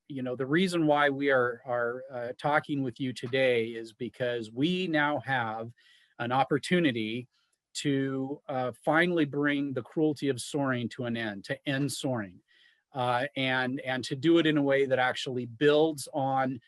the reason why we are talking with you today is because we now have an opportunity to finally bring the cruelty of soaring to an end, to end soaring, and to do it in a way that actually builds on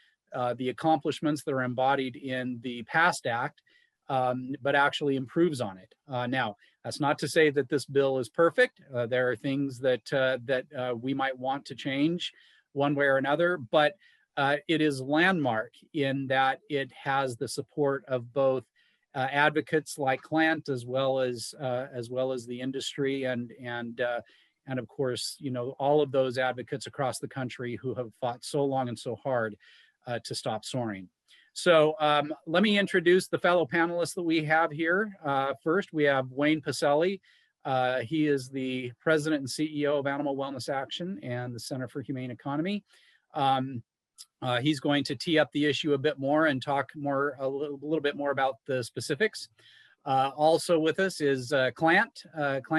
the accomplishments that are embodied in the PAST Act, but actually improves on it. Now, that's not to say that this bill is perfect. There are things that we might want to change one way or another, but it is landmark in that it has the support of both advocates like Clant, as well as the industry, and of course, all of those advocates across the country who have fought so long and so hard to stop soaring. So let me introduce the fellow panelists that we have here. First, we have Wayne Pacelli. He is the president and CEO of Animal Wellness Action and the Center for Humane Economy. He's going to tee up the issue a bit more and talk a little bit more about the specifics. Also with us is Clant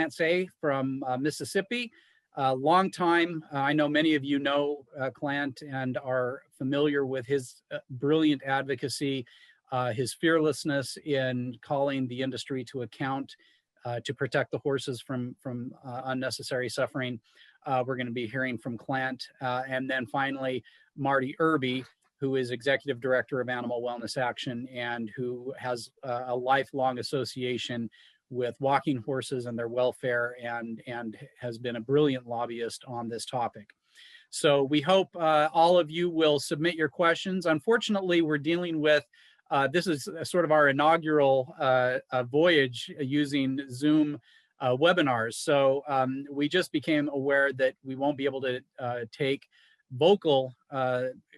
Say from Mississippi. Long time, I know many of you know Clant and are familiar with his brilliant advocacy, his fearlessness in calling the industry to account to protect the horses from unnecessary suffering. We're going to be hearing from Clant. And then finally, Marty Irby, who is Executive Director of Animal Wellness Action and who has a lifelong association with walking horses and their welfare, and has been a brilliant lobbyist on this topic. So we hope all of you will submit your questions. Unfortunately, we're dealing with, this is sort of our inaugural voyage using Zoom webinars. So we just became aware that we won't be able to take vocal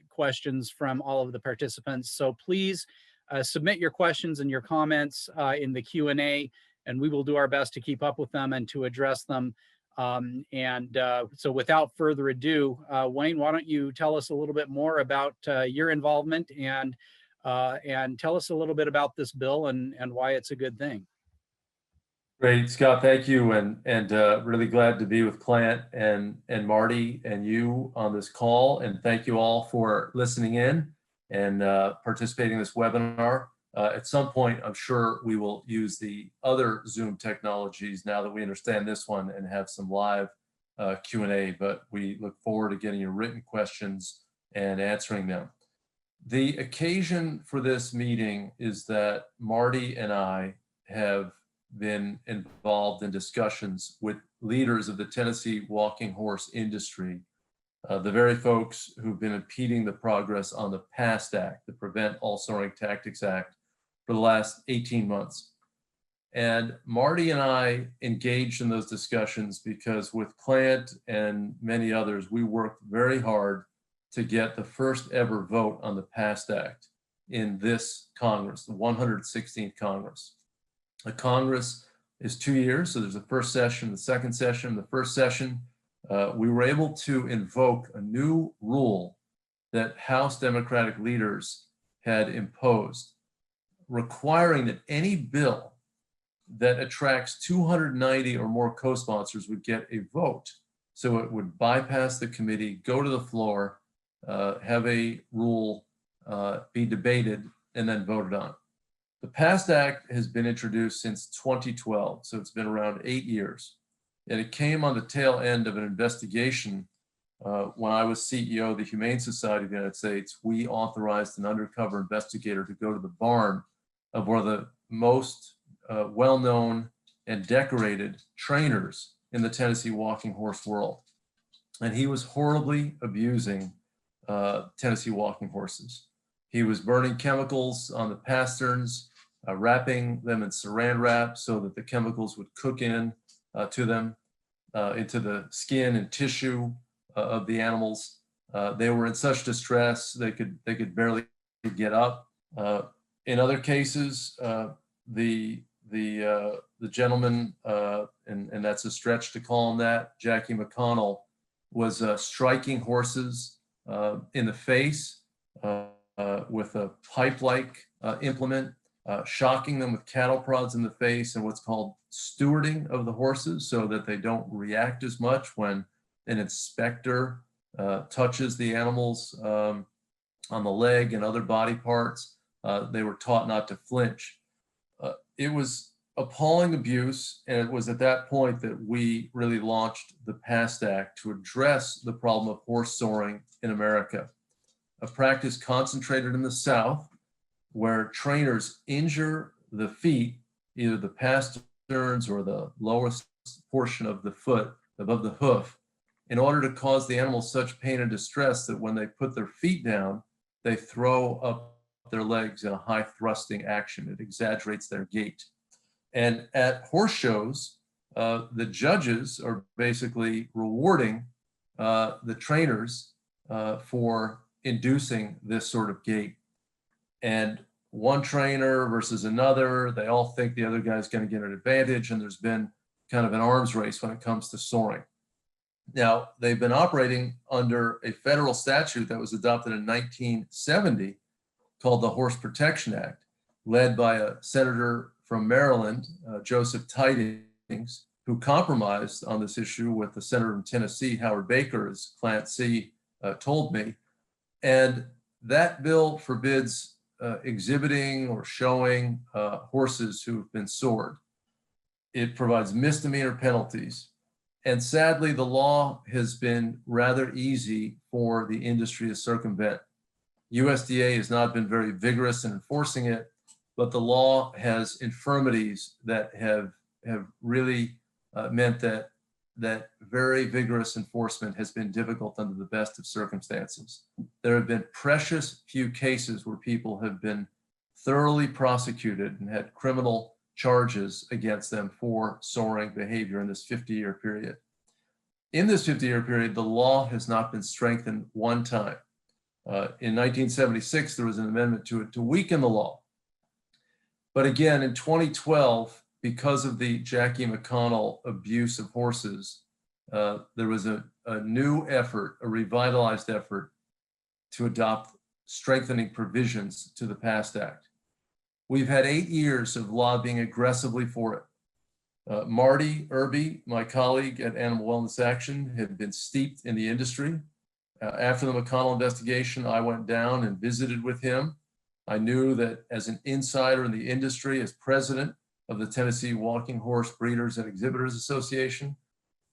questions from all of the participants. So please submit your questions and your comments in the Q&A, and we will do our best to keep up with them and to address them. So without further ado, Wayne, why don't you tell us a little bit more about your involvement and tell us a little bit about this bill and why it's a good thing. Great, Scott, thank you. And really glad to be with Clant and Marty and you on this call. And thank you all for listening in and participating in this webinar. At some point, I'm sure we will use the other Zoom technologies now that we understand this one and have some live Q&A, but we look forward to getting your written questions and answering them. The occasion for this meeting is that Marty and I have been involved in discussions with leaders of the Tennessee walking horse industry, the very folks who've been impeding the progress on the PAST Act, the Prevent All Soaring Tactics Act, for the last 18 months. And Marty and I engaged in those discussions because with Clant and many others, we worked very hard to get the first ever vote on the PAST Act in this Congress, the 116th Congress. A Congress is 2 years, so there's a first session, the second session. The first session, we were able to invoke a new rule that House Democratic leaders had imposed, requiring that any bill that attracts 290 or more co-sponsors would get a vote. So it would bypass the committee, go to the floor, have a rule be debated, and then voted on. The PAST Act has been introduced since 2012, so it's been around 8 years. And it came on the tail end of an investigation. When I was CEO of the Humane Society of the United States, we authorized an undercover investigator to go to the barn of one of the most well-known and decorated trainers in the Tennessee walking horse world. And he was horribly abusing Tennessee walking horses. He was burning chemicals on the pasterns, wrapping them in saran wrap so that the chemicals would cook in to them, into the skin and tissue of the animals. They were in such distress they could barely get up. In other cases, the gentleman, and that's a stretch to call him that, Jackie McConnell, was striking horses in the face with a pipe-like implement, shocking them with cattle prods in the face, and what's called stewarding of the horses so that they don't react as much when an inspector touches the animals on the leg and other body parts, they were taught not to flinch. It was appalling abuse, and it was at that point that we really launched the PAST Act to address the problem of horse soring in America, a practice concentrated in the South where trainers injure the feet, either the pasterns or the lowest portion of the foot above the hoof, in order to cause the animal such pain and distress that when they put their feet down, they throw up their legs in a high thrusting action. It exaggerates their gait. And at horse shows, the judges are basically rewarding the trainers for inducing this sort of gait. And one trainer versus another, they all think the other guy's going to get an advantage, and there's been kind of an arms race when it comes to soaring. Now, they've been operating under a federal statute that was adopted in 1970 called the Horse Protection Act, led by a senator from Maryland, Joseph Tydings, who compromised on this issue with the senator from Tennessee, Howard Baker, as Clancy told me. And that bill forbids exhibiting or showing horses who have been sored. It provides misdemeanor penalties. And sadly, the law has been rather easy for the industry to circumvent. USDA has not been very vigorous in enforcing it, but the law has infirmities that have really meant that very vigorous enforcement has been difficult under the best of circumstances. There have been precious few cases where people have been thoroughly prosecuted and had criminal charges against them for soaring behavior in this 50-year period. In this 50-year period, the law has not been strengthened one time. In 1976, there was an amendment to it to weaken the law. But again, in 2012, because of the Jackie McConnell abuse of horses, there was a new effort, a revitalized effort to adopt strengthening provisions to the PAST Act. We've had 8 years of lobbying aggressively for it. Marty Irby, my colleague at Animal Wellness Action, had been steeped in the industry. After the McConnell investigation, I went down and visited with him. I knew that as an insider in the industry, as president of the Tennessee Walking Horse Breeders and Exhibitors Association,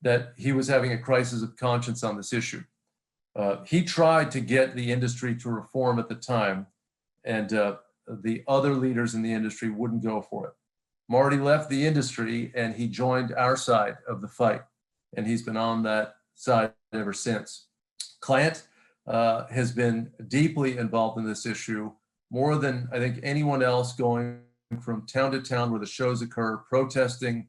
that he was having a crisis of conscience on this issue. He tried to get the industry to reform at the time, and the other leaders in the industry wouldn't go for it. Marty left the industry and he joined our side of the fight, and he's been on that side ever since. Clant has been deeply involved in this issue, more than I think anyone else, going from town to town where the shows occur, protesting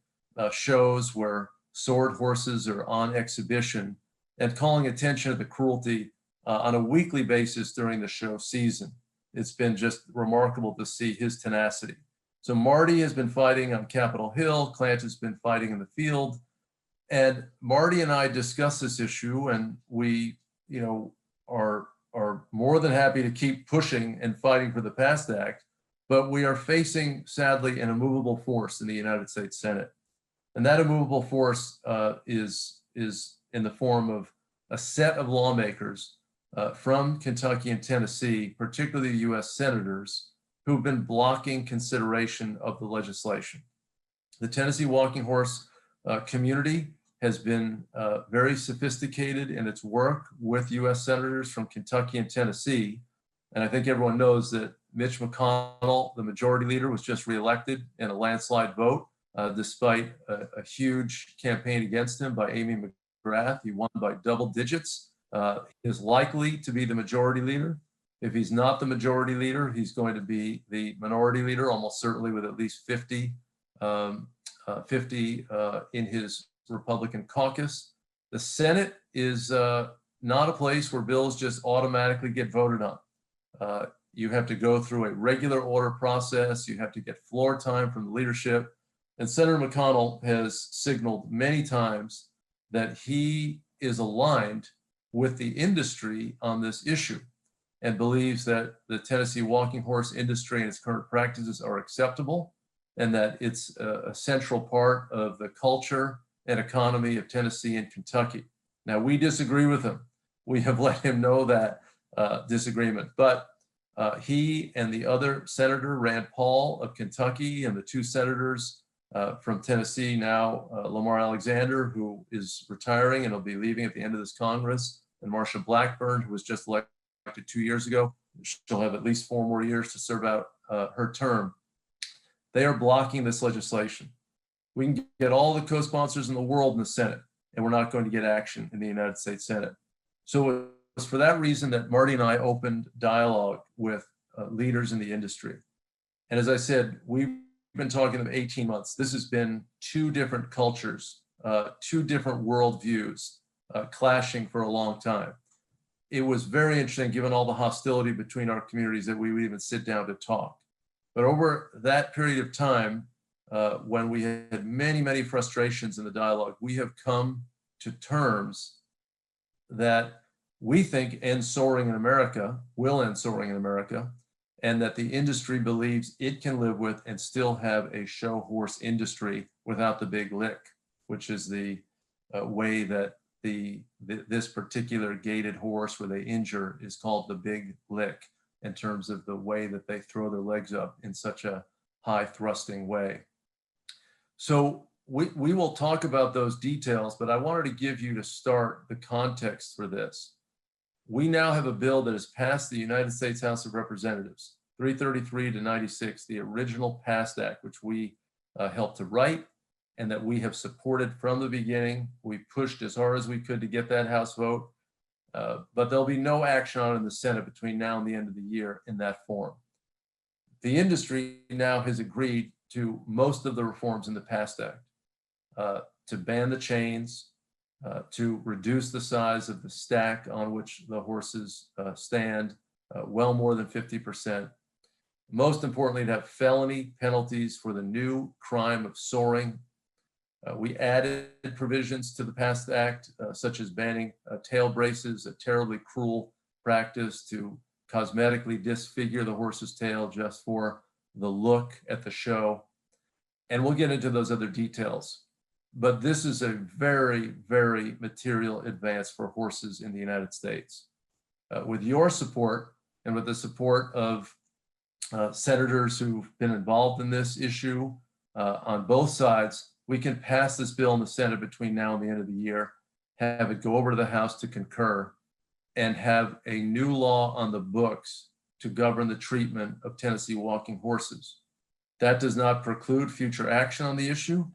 shows where sored horses are on exhibition, and calling attention to the cruelty on a weekly basis during the show season. It's been just remarkable to see his tenacity. So Marty has been fighting on Capitol Hill, Clant has been fighting in the field, and Marty and I discussed this issue, and we, are more than happy to keep pushing and fighting for the PAST Act, but we are facing, sadly, an immovable force in the United States Senate. And that immovable force is in the form of a set of lawmakers from Kentucky and Tennessee, particularly US senators, who've been blocking consideration of the legislation. The Tennessee walking horse community has been very sophisticated in its work with US senators from Kentucky and Tennessee. And I think everyone knows that Mitch McConnell, the majority leader, was just reelected in a landslide vote, despite a huge campaign against him by Amy McGrath. He won by double digits. He is likely to be the majority leader. If he's not the majority leader, he's going to be the minority leader, almost certainly with at least 50 in his Republican caucus. The Senate is not a place where bills just automatically get voted on. You have to go through a regular order process. You have to get floor time from the leadership. And Senator McConnell has signaled many times that he is aligned with the industry on this issue and believes that the Tennessee walking horse industry and its current practices are acceptable, and that it's a central part of the culture and economy of Tennessee and Kentucky. Now, we disagree with him. we have let him know that disagreement. But he and the other senator, Rand Paul of Kentucky, and the two senators from Tennessee now, Lamar Alexander, who is retiring and will be leaving at the end of this Congress, and Marsha Blackburn, who was just elected 2 years ago. She'll have at least 4 more years to serve out her term. They are blocking this legislation. We can get all the co-sponsors in the world in the Senate, and we're not going to get action in the United States Senate. So it was for that reason that Marty and I opened dialogue with leaders in the industry. And as I said, we've been talking about 18 months. This has been 2 different cultures, 2 different worldviews clashing for a long time. It was very interesting, given all the hostility between our communities, that we would even sit down to talk. But over that period of time, when we had many, many frustrations in the dialogue, we have come to terms that we think end soaring in America, will end soaring in America, and that the industry believes it can live with and still have a show horse industry without the big lick, which is the way that this particular gaited horse where they injure is called the big lick, in terms of the way that they throw their legs up in such a high thrusting way. So we will talk about those details, but I wanted to give you, to start, the context for this. We now have a bill that has passed the United States House of Representatives, 333 to 96, the original PAST Act, which we helped to write and that we have supported from the beginning. We pushed as hard as we could to get that House vote, but there'll be no action on it in the Senate between now and the end of the year in that form. The industry now has agreed to most of the reforms in the PAST Act, to ban the chains, to reduce the size of the stack on which the horses stand, well more than 50%. Most importantly, to have felony penalties for the new crime of soaring. We added provisions to the PAST Act, such as banning tail braces, a terribly cruel practice to cosmetically disfigure the horse's tail just for the look at the show. And we'll get into those other details. But this is a very, very material advance for horses in the United States. With your support and with the support of senators who've been involved in this issue on both sides, we can pass this bill in the Senate between now and the end of the year, have it go over to the House to concur, and have a new law on the books to govern the treatment of Tennessee walking horses. That does not preclude future action on the issue.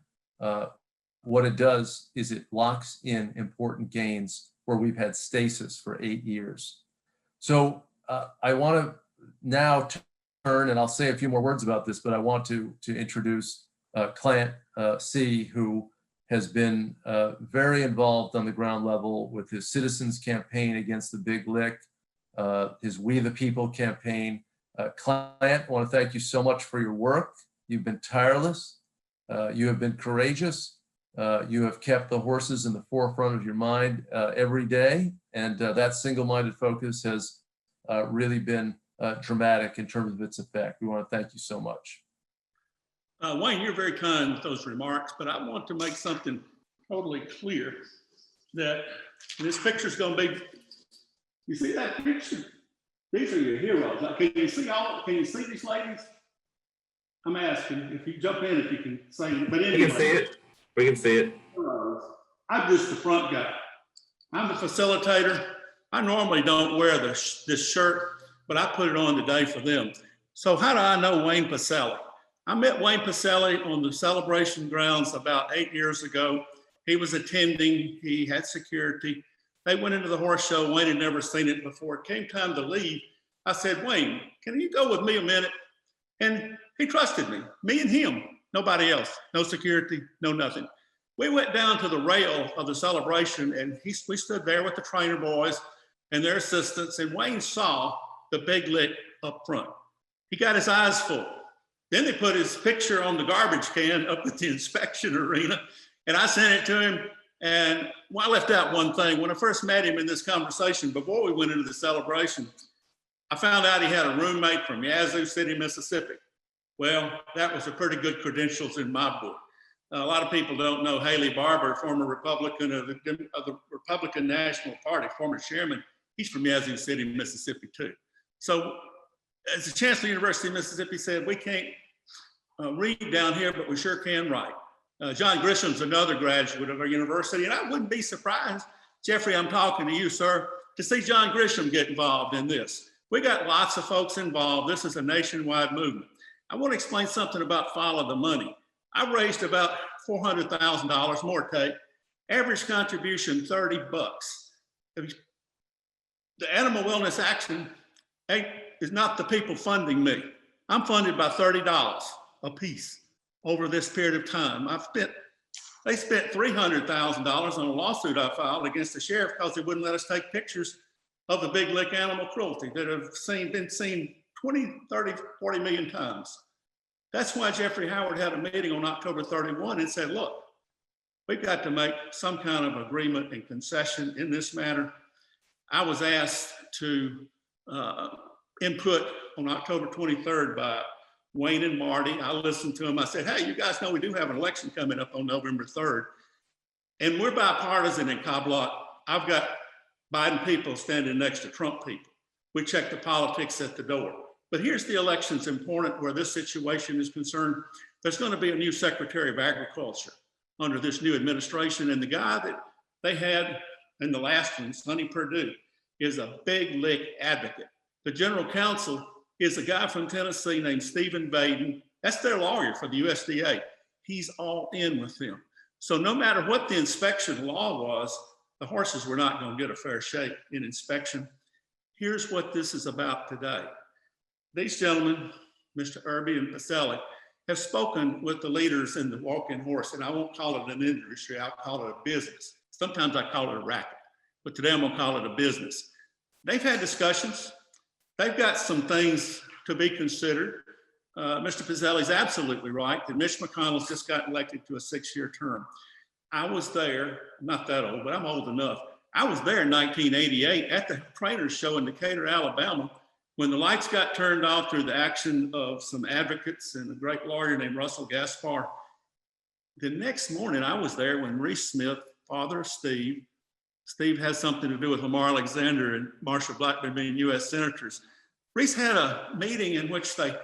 What it does is it locks in important gains where we've had stasis for 8 years. So I want to now turn, and I'll say a few more words about this, but I want to introduce Clint C., who has been very involved on the ground level with his citizens campaign against the big lick, his We the People campaign. Clint, I want to thank you so much for your work. You've been tireless. You have been courageous. You have kept the horses in the forefront of your mind every day. And that single-minded focus has really been dramatic in terms of its effect. We want to thank you so much. Wayne, you're very kind with those remarks, but I want to make something totally clear, that this picture is going to be, you see that picture? These are your heroes. Now, can you see these ladies? I'm asking if you jump in, if you can say it. But anyway, we can see it. We can see it. I'm just the front guy. I'm the facilitator. I normally don't wear this shirt, but I put it on today for them. So how do I know Wayne Pacelli? I met Wayne Pacelli on the celebration grounds about 8 years ago. He was attending, he had security. They went into the horse show. Wayne had never seen it before. It came time to leave. I said, Wayne, can you go with me a minute? And he trusted me and him, nobody else, no security, no nothing. We went down to the rail of the celebration, and we stood there with the trainer boys and their assistants, and Wayne saw the big lick up front. He got his eyes full. Then they put his picture on the garbage can up at the inspection arena, and I sent it to him. And I left out one thing. When I first met him in this conversation, before we went into the celebration, I found out he had a roommate from Yazoo City, Mississippi. Well, that was a pretty good credentials in my book. A lot of people don't know Haley Barbour, former Republican of the Republican National Party, former chairman. He's from Yazoo City, Mississippi, too. So, as the Chancellor of the University of Mississippi said, we can't read down here, but we sure can write. John Grisham's another graduate of our university, and I wouldn't be surprised, Jeffrey, I'm talking to you, sir, to see John Grisham get involved in this. We got lots of folks involved. This is a nationwide movement. I want to explain something about Follow the Money. I raised about $400,000, more take. Average contribution, $30. The Animal Wellness Action is not the people funding me. I'm funded by $30 a piece over this period of time. They spent $300,000 on a lawsuit I filed against the sheriff because they wouldn't let us take pictures of the big lick animal cruelty that have been seen 20, 30, 40 million times. That's why Jeffrey Howard had a meeting on October 31 and said, look, we've got to make some kind of agreement and concession in this matter. I was asked to input on October 23rd by Wayne and Marty. I listened to them. I said, hey, you guys know we do have an election coming up on November 3rd. And we're bipartisan in Cobb Block. I've got Biden people standing next to Trump people. We check the politics at the door. But here's the elections important where this situation is concerned. There's going to be a new Secretary of Agriculture under this new administration. And the guy that they had in the last one, Sonny Perdue, is a big lick advocate. The general counsel is a guy from Tennessee named Stephen Baden. That's their lawyer for the USDA. He's all in with them. So no matter what the inspection law was, the horses were not going to get a fair shake in inspection. Here's what this is about today. These gentlemen, Mr. Irby and Pacelli, have spoken with the leaders in the walking horse, and I won't call it an industry, I'll call it a business. Sometimes I call it a racket, but today I'm gonna call it a business. They've had discussions. They've got some things to be considered. Mr. Pacelli's absolutely right that Mitch McConnell's just got elected to a 6-year term. I was there, not that old, but I'm old enough. I was there in 1988 at the trainers show in Decatur, Alabama, when the lights got turned off through the action of some advocates and a great lawyer named Russell Gaspar. The next morning I was there when Reese Smith, father of Steve has something to do with Lamar Alexander and Marsha Blackburn being US senators. Reese had a meeting in which they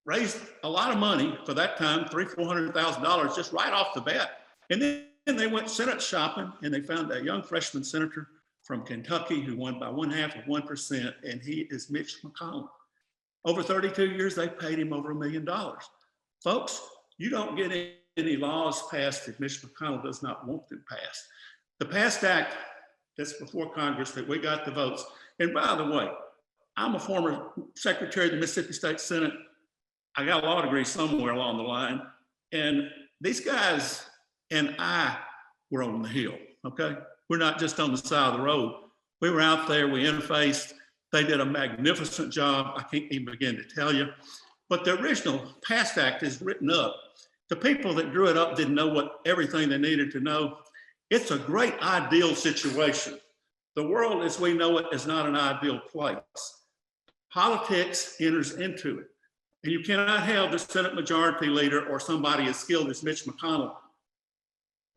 raised a lot of money for that time, $300,000-$400,000 just right off the bat. And then they went Senate shopping and they found a young freshman senator from Kentucky who won by 0.5%, and he is Mitch McConnell. Over 32 years, they paid him over $1 million. Folks, you don't get any laws passed if Mitch McConnell does not want them passed. The PAST Act that's before Congress that we got the votes. And by the way, I'm a former secretary of the Mississippi State Senate. I got a law degree somewhere along the line. And these guys and I were on the Hill, okay? We're not just on the side of the road. We were out there, we interfaced. They did a magnificent job. I can't even begin to tell you. But the original PAST Act is written up. The people that drew it up didn't know everything they needed to know. It's a great ideal situation. The world as we know it is not an ideal place. Politics enters into it. And you cannot have the Senate Majority Leader or somebody as skilled as Mitch McConnell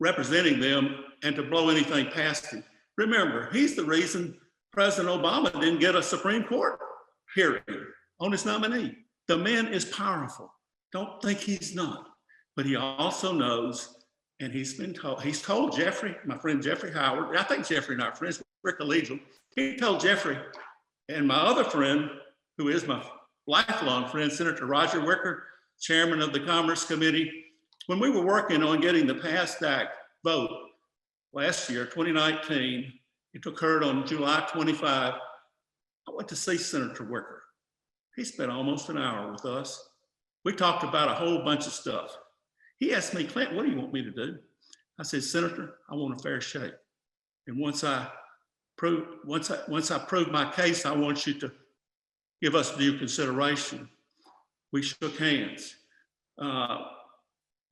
representing them and to blow anything past him. Remember, he's the reason President Obama didn't get a Supreme Court hearing on his nominee. The man is powerful. Don't think he's not. But he also knows, and he's told Jeffrey, my friend Jeffrey Howard, I think Jeffrey and I are friends, we're collegial. He told Jeffrey and my other friend, who is my lifelong friend, Senator Roger Wicker, chairman of the Commerce Committee, when we were working on getting the PAST Act vote last year, 2019, it occurred on July 25. I went to see Senator Wicker. He spent almost an hour with us. We talked about a whole bunch of stuff. He asked me, Clint, what do you want me to do? I said, Senator, I want a fair shake. And once I prove my case, I want you to give us due consideration. We shook hands.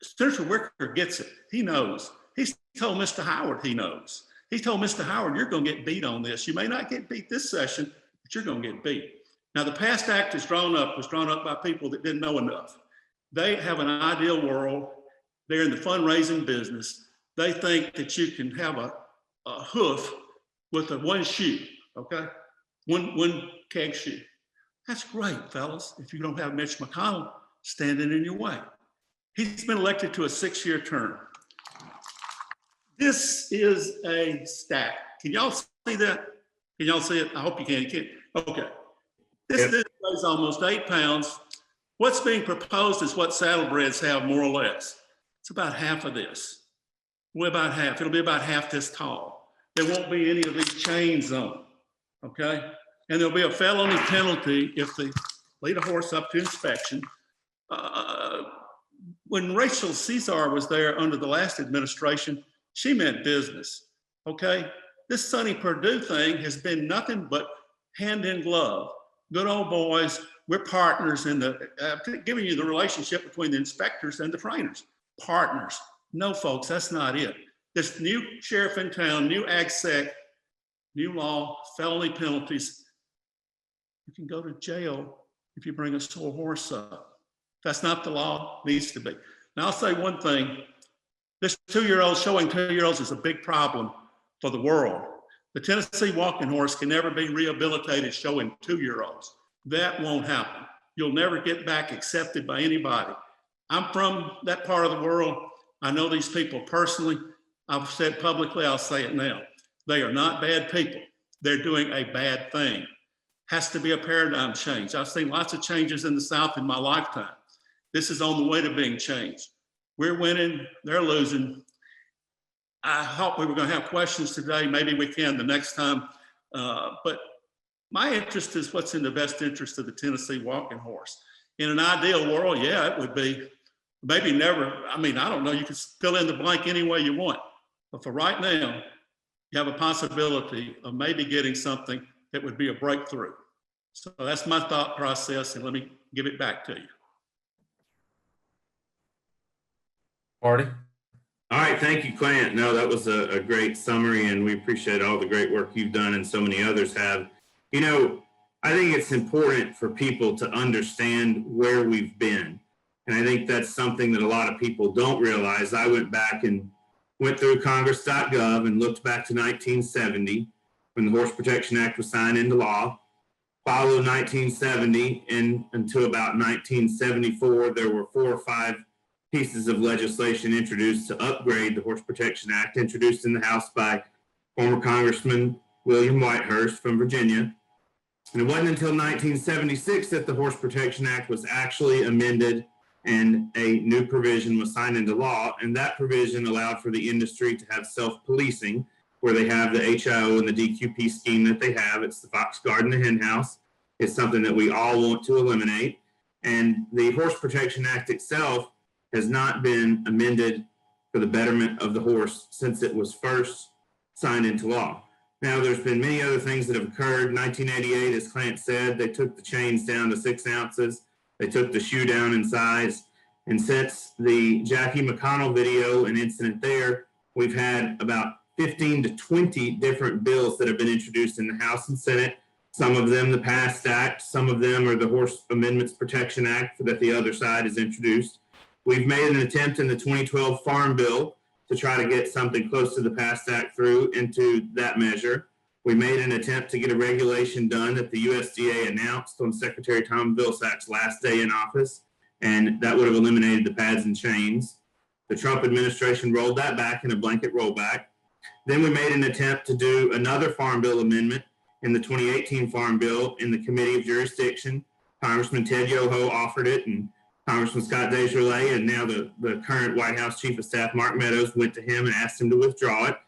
Senator Wicker gets it. He knows. He's told Mr. Howard he knows. He told Mr. Howard, you're going to get beat on this. You may not get beat this session, but you're going to get beat. Now, the PAST Act was drawn up by people that didn't know enough. They have an ideal world. They're in the fundraising business. They think that you can have a hoof with one shoe, okay? One keg shoe. That's great, fellas, if you don't have Mitch McConnell standing in your way. He's been elected to a 6-year term. This is a stack. Can y'all see that? Can y'all see it? I hope you can. You can. Okay. This weighs almost 8 pounds. What's being proposed is what saddlebreds have, more or less. It's about half of this. We're about half. It'll be about half this tall. There won't be any of these chains on, okay? And there'll be a felony penalty if they lead a horse up to inspection. When Rachel Cesar was there under the last administration, she meant business, okay? This Sonny Perdue thing has been nothing but hand in glove. Good old boys, we're partners in the, giving you the relationship between the inspectors and the trainers. Partners. No, folks, that's not it. This new sheriff in town, new ag sec, new law, felony penalties. You can go to jail if you bring a sore horse up. That's not the law, it needs to be. Now I'll say one thing. This 2-year-old showing 2-year-olds is a big problem for the world. The Tennessee walking horse can never be rehabilitated showing 2-year-olds. That won't happen. You'll never get back accepted by anybody. I'm from that part of the world. I know these people personally. I've said publicly, I'll say it now. They are not bad people. They're doing a bad thing. Has to be a paradigm change. I've seen lots of changes in the South in my lifetime. This is on the way to being changed. We're winning, they're losing. I hope we were going to have questions today. Maybe we can the next time. But my interest is what's in the best interest of the Tennessee walking horse. In an ideal world, yeah, it would be maybe never. I mean, I don't know. You can fill in the blank any way you want. But for right now, you have a possibility of maybe getting something that would be a breakthrough. So that's my thought process, and let me give it back to you. Marty? All right, thank you, Clint. No, that was a great summary, and we appreciate all the great work you've done and so many others have. You know, I think it's important for people to understand where we've been. And I think that's something that a lot of people don't realize. I went back and went through congress.gov and looked back to 1970 when the Horse Protection Act was signed into law. Followed 1970 and until about 1974, there were 4 or 5 pieces of legislation introduced to upgrade the Horse Protection Act, introduced in the House by former Congressman William Whitehurst from Virginia. And it wasn't until 1976 that the Horse Protection Act was actually amended and a new provision was signed into law. And that provision allowed for the industry to have self-policing, where they have the HIO and the DQP scheme that they have. It's the fox guard and the hen house. It's something that we all want to eliminate. And the Horse Protection Act itself has not been amended for the betterment of the horse since it was first signed into law. Now, there's been many other things that have occurred. 1988, as Clint said, they took the chains down to 6 ounces. They took the shoe down in size. And since the Jackie McConnell video and incident there, we've had about 15 to 20 different bills that have been introduced in the House and Senate. Some of them the PAST Act, some of them are the Horse Amendments Protection Act that the other side has introduced. We've made an attempt in the 2012 Farm Bill to try to get something close to the PAST Act through into that measure. We made an attempt to get a regulation done that the USDA announced on Secretary Tom Vilsack's last day in office, and that would have eliminated the pads and chains. The Trump administration rolled that back in a blanket rollback. Then we made an attempt to do another Farm Bill amendment in the 2018 Farm Bill in the Committee of Jurisdiction. Congressman Ted Yoho offered it, and Congressman Scott Desjardins and now the current White House Chief of Staff, Mark Meadows, went to him and asked him to withdraw it.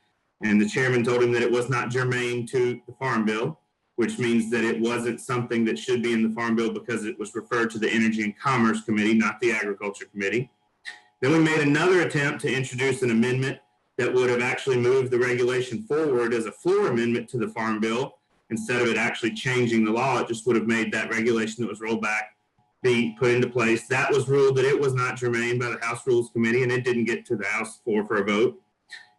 And the chairman told him that it was not germane to the Farm Bill, which means that it wasn't something that should be in the Farm Bill because it was referred to the Energy and Commerce Committee, not the Agriculture Committee. Then we made another attempt to introduce an amendment that would have actually moved the regulation forward as a floor amendment to the Farm Bill. Instead of it actually changing the law, it just would have made that regulation that was rolled back be put into place. That was ruled that it was not germane by the House Rules Committee, and it didn't get to the House floor for a vote.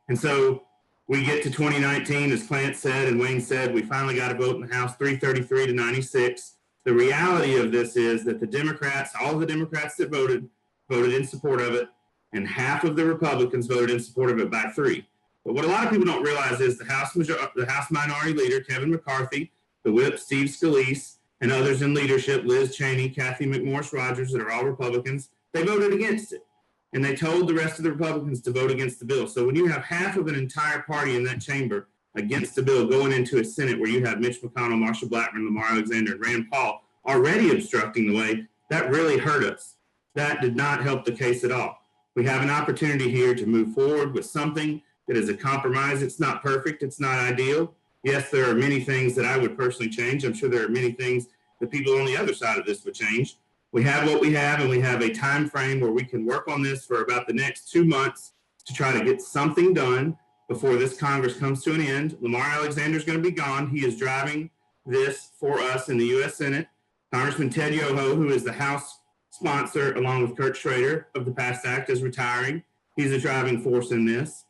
And so we get to 2019, as Clint said and Wayne said, we finally got a vote in the House, 333 to 96. The reality of this is that the Democrats, all the Democrats that voted voted in support of it, and half of the Republicans voted in support of it by 3. But what a lot of people don't realize is the House Minority Leader, Kevin McCarthy, the Whip, Steve Scalise, and others in leadership, Liz Cheney, Kathy McMorris Rodgers, that are all Republicans, they voted against it. And they told the rest of the Republicans to vote against the bill. So when you have half of an entire party in that chamber against the bill going into a Senate where you have Mitch McConnell, Marsha Blackburn, Lamar Alexander, and Rand Paul already obstructing the way, that really hurt us. That did not help the case at all. We have an opportunity here to move forward with something that is a compromise. It's not perfect. It's not ideal. Yes, there are many things that I would personally change. I'm sure there are many things that people on the other side of this would change. We have what we have, and we have a time frame where we can work on this for about the next 2 months to try to get something done before this Congress comes to an end. Lamar Alexander is going to be gone. He is driving this for us in the U.S. Senate. Congressman Ted Yoho, who is the House sponsor, along with Kurt Schrader of the PAST Act, is retiring. He's a driving force in this.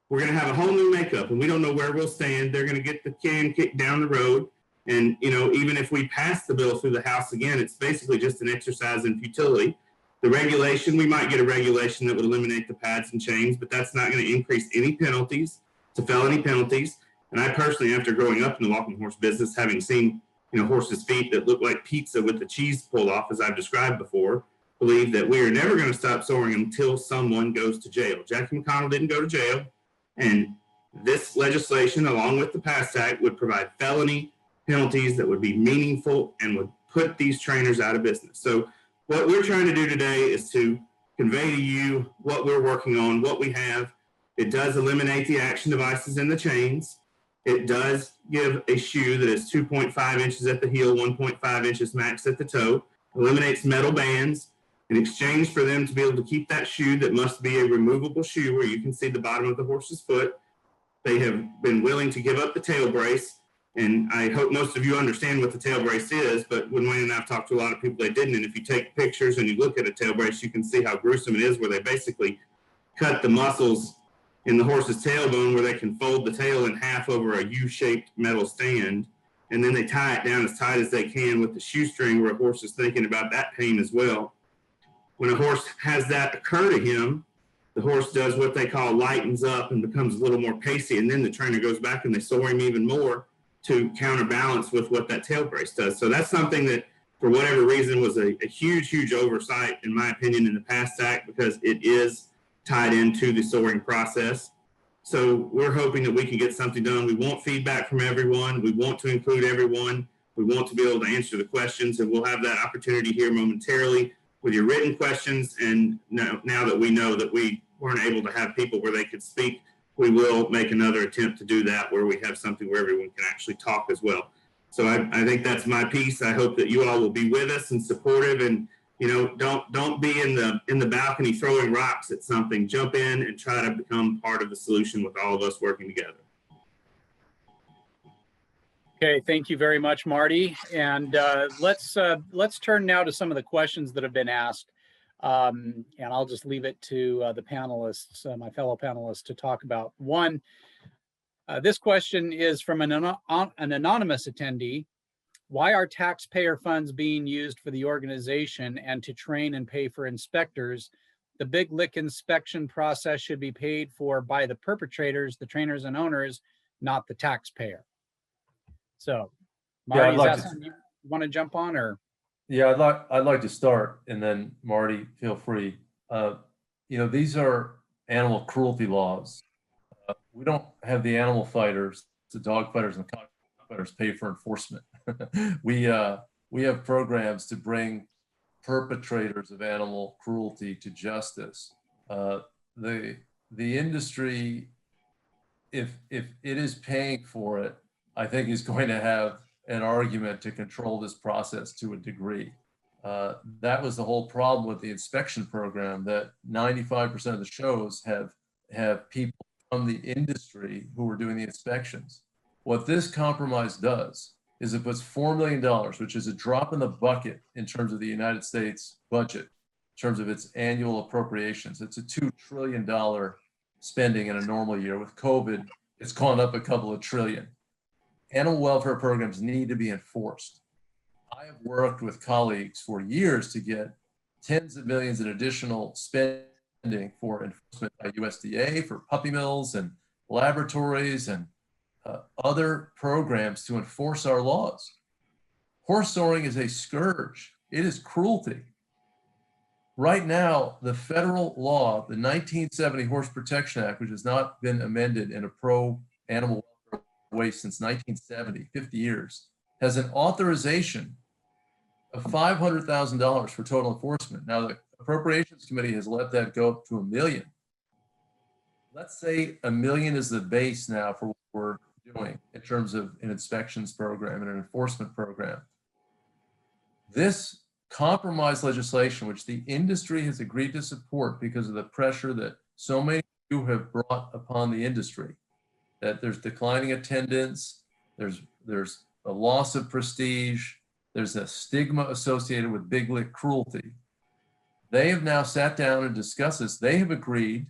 We're going to have a whole new makeup, and we don't know where we'll stand. They're going to get the can kicked down the road. And, you know, even if we pass the bill through the House again, it's basically just an exercise in futility. The regulation, we might get a regulation that would eliminate the pads and chains, but that's not going to increase any penalties to felony penalties. And I personally, after growing up in the walking horse business, having seen, you know, horses' feet that look like pizza with the cheese pulled off, as I've described before, believe that we are never going to stop soaring until someone goes to jail. Jackie McConnell didn't go to jail. And this legislation, along with the PAST Act, would provide felony penalties that would be meaningful and would put these trainers out of business. So what we're trying to do today is to convey to you what we're working on, what we have. It does eliminate the action devices in the chains. It does give a shoe that is 2.5 inches at the heel, 1.5 inches max at the toe, eliminates metal bands. In exchange for them to be able to keep that shoe that must be a removable shoe where you can see the bottom of the horse's foot, they have been willing to give up the tail brace. And I hope most of you understand what the tail brace is, but when Wayne and I have talked to a lot of people, they didn't. And if you take pictures and you look at a tail brace, you can see how gruesome it is, where they basically cut the muscles in the horse's tailbone where they can fold the tail in half over a U-shaped metal stand. And then they tie it down as tight as they can with the shoestring, where a horse is thinking about that pain as well. When a horse has that occur to him, the horse does what they call lightens up and becomes a little more pacey. And then the trainer goes back and they soar him even more to counterbalance with what that tail brace does. So that's something that, for whatever reason, was a huge, huge oversight, in my opinion, in the PAST Act, because it is tied into the soaring process. So we're hoping that we can get something done. We want feedback from everyone. We want to include everyone. We want to be able to answer the questions, and we'll have that opportunity here momentarily with your written questions. And now that we know that we weren't able to have people where they could speak, we will make another attempt to do that, where we have something where everyone can actually talk as well. So I think that's my piece. I hope that you all will be with us and supportive, and, you know, don't be in the balcony throwing rocks at something. Jump in and try to become part of the solution with all of us working together. Okay, thank you very much, Marty. And let's turn now to some of the questions that have been asked. And I'll just leave it to the panelists, my fellow panelists, to talk about. One, this question is from an anonymous attendee. Why are taxpayer funds being used for the organization and to train and pay for inspectors? The big lick inspection process should be paid for by the perpetrators, the trainers and owners, not the taxpayer. So, Marty, is that something you want to jump on, or? Yeah, I'd like to start, and then Marty, feel free. You know, these are animal cruelty laws. We don't have the animal fighters, the dog fighters and the cock fighters pay for enforcement. We have programs to bring perpetrators of animal cruelty to justice. The industry, if it is paying for it, I think is going to have an argument to control this process to a degree. That was the whole problem with the inspection program, that 95% of the shows have people from the industry who are doing the inspections. What this compromise does is it puts $4 million, which is a drop in the bucket in terms of the United States budget, in terms of its annual appropriations. It's a $2 trillion spending in a normal year. With COVID, it's gone up a couple of trillion. Animal welfare programs need to be enforced. I have worked with colleagues for years to get tens of millions in additional spending for enforcement by USDA, for puppy mills and laboratories and other programs to enforce our laws. Horse soring is a scourge. It is cruelty. Right now, the federal law, the 1970 Horse Protection Act, which has not been amended in a pro-animal welfare way since 1970, 50 years, has an authorization of $500,000 for total enforcement. Now, the Appropriations Committee has let that go up to $1 million. Let's say $1 million is the base now for what we're doing in terms of an inspections program and an enforcement program. This compromise legislation, which the industry has agreed to support because of the pressure that so many of you have brought upon the industry, that there's declining attendance, there's a loss of prestige, there's a stigma associated with big lick cruelty. They have now sat down and discussed this. They have agreed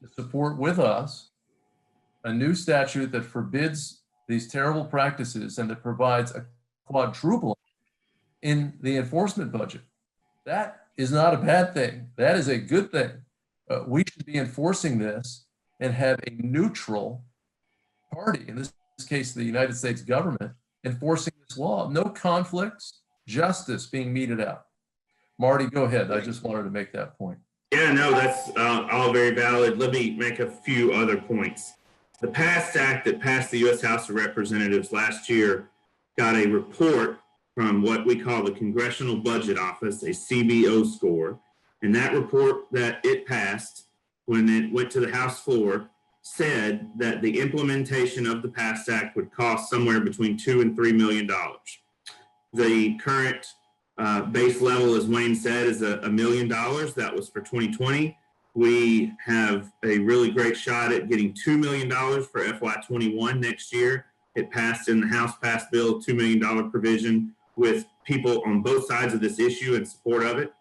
to support with us a new statute that forbids these terrible practices and that provides a quadrupling in the enforcement budget. That is not a bad thing. That is a good thing. We should be enforcing this and have a neutral party, in this case, the United States government, enforcing this law. No conflicts, justice being meted out. Marty, go ahead. I just wanted to make that point. Yeah, no, that's all very valid. Let me make a few other points. The PAST Act that passed the U.S. House of Representatives last year got a report from what we call the Congressional Budget Office, a CBO score. And that report that it passed when it went to the House floor said that the implementation of the PAST Act would cost somewhere between $2 and $3 million. The current base level, as Wayne said, is $1 million. That was for 2020. We have a really great shot at getting $2 million for FY21 next year. It passed in the House passed bill, $2 million provision with people on both sides of this issue in support of it.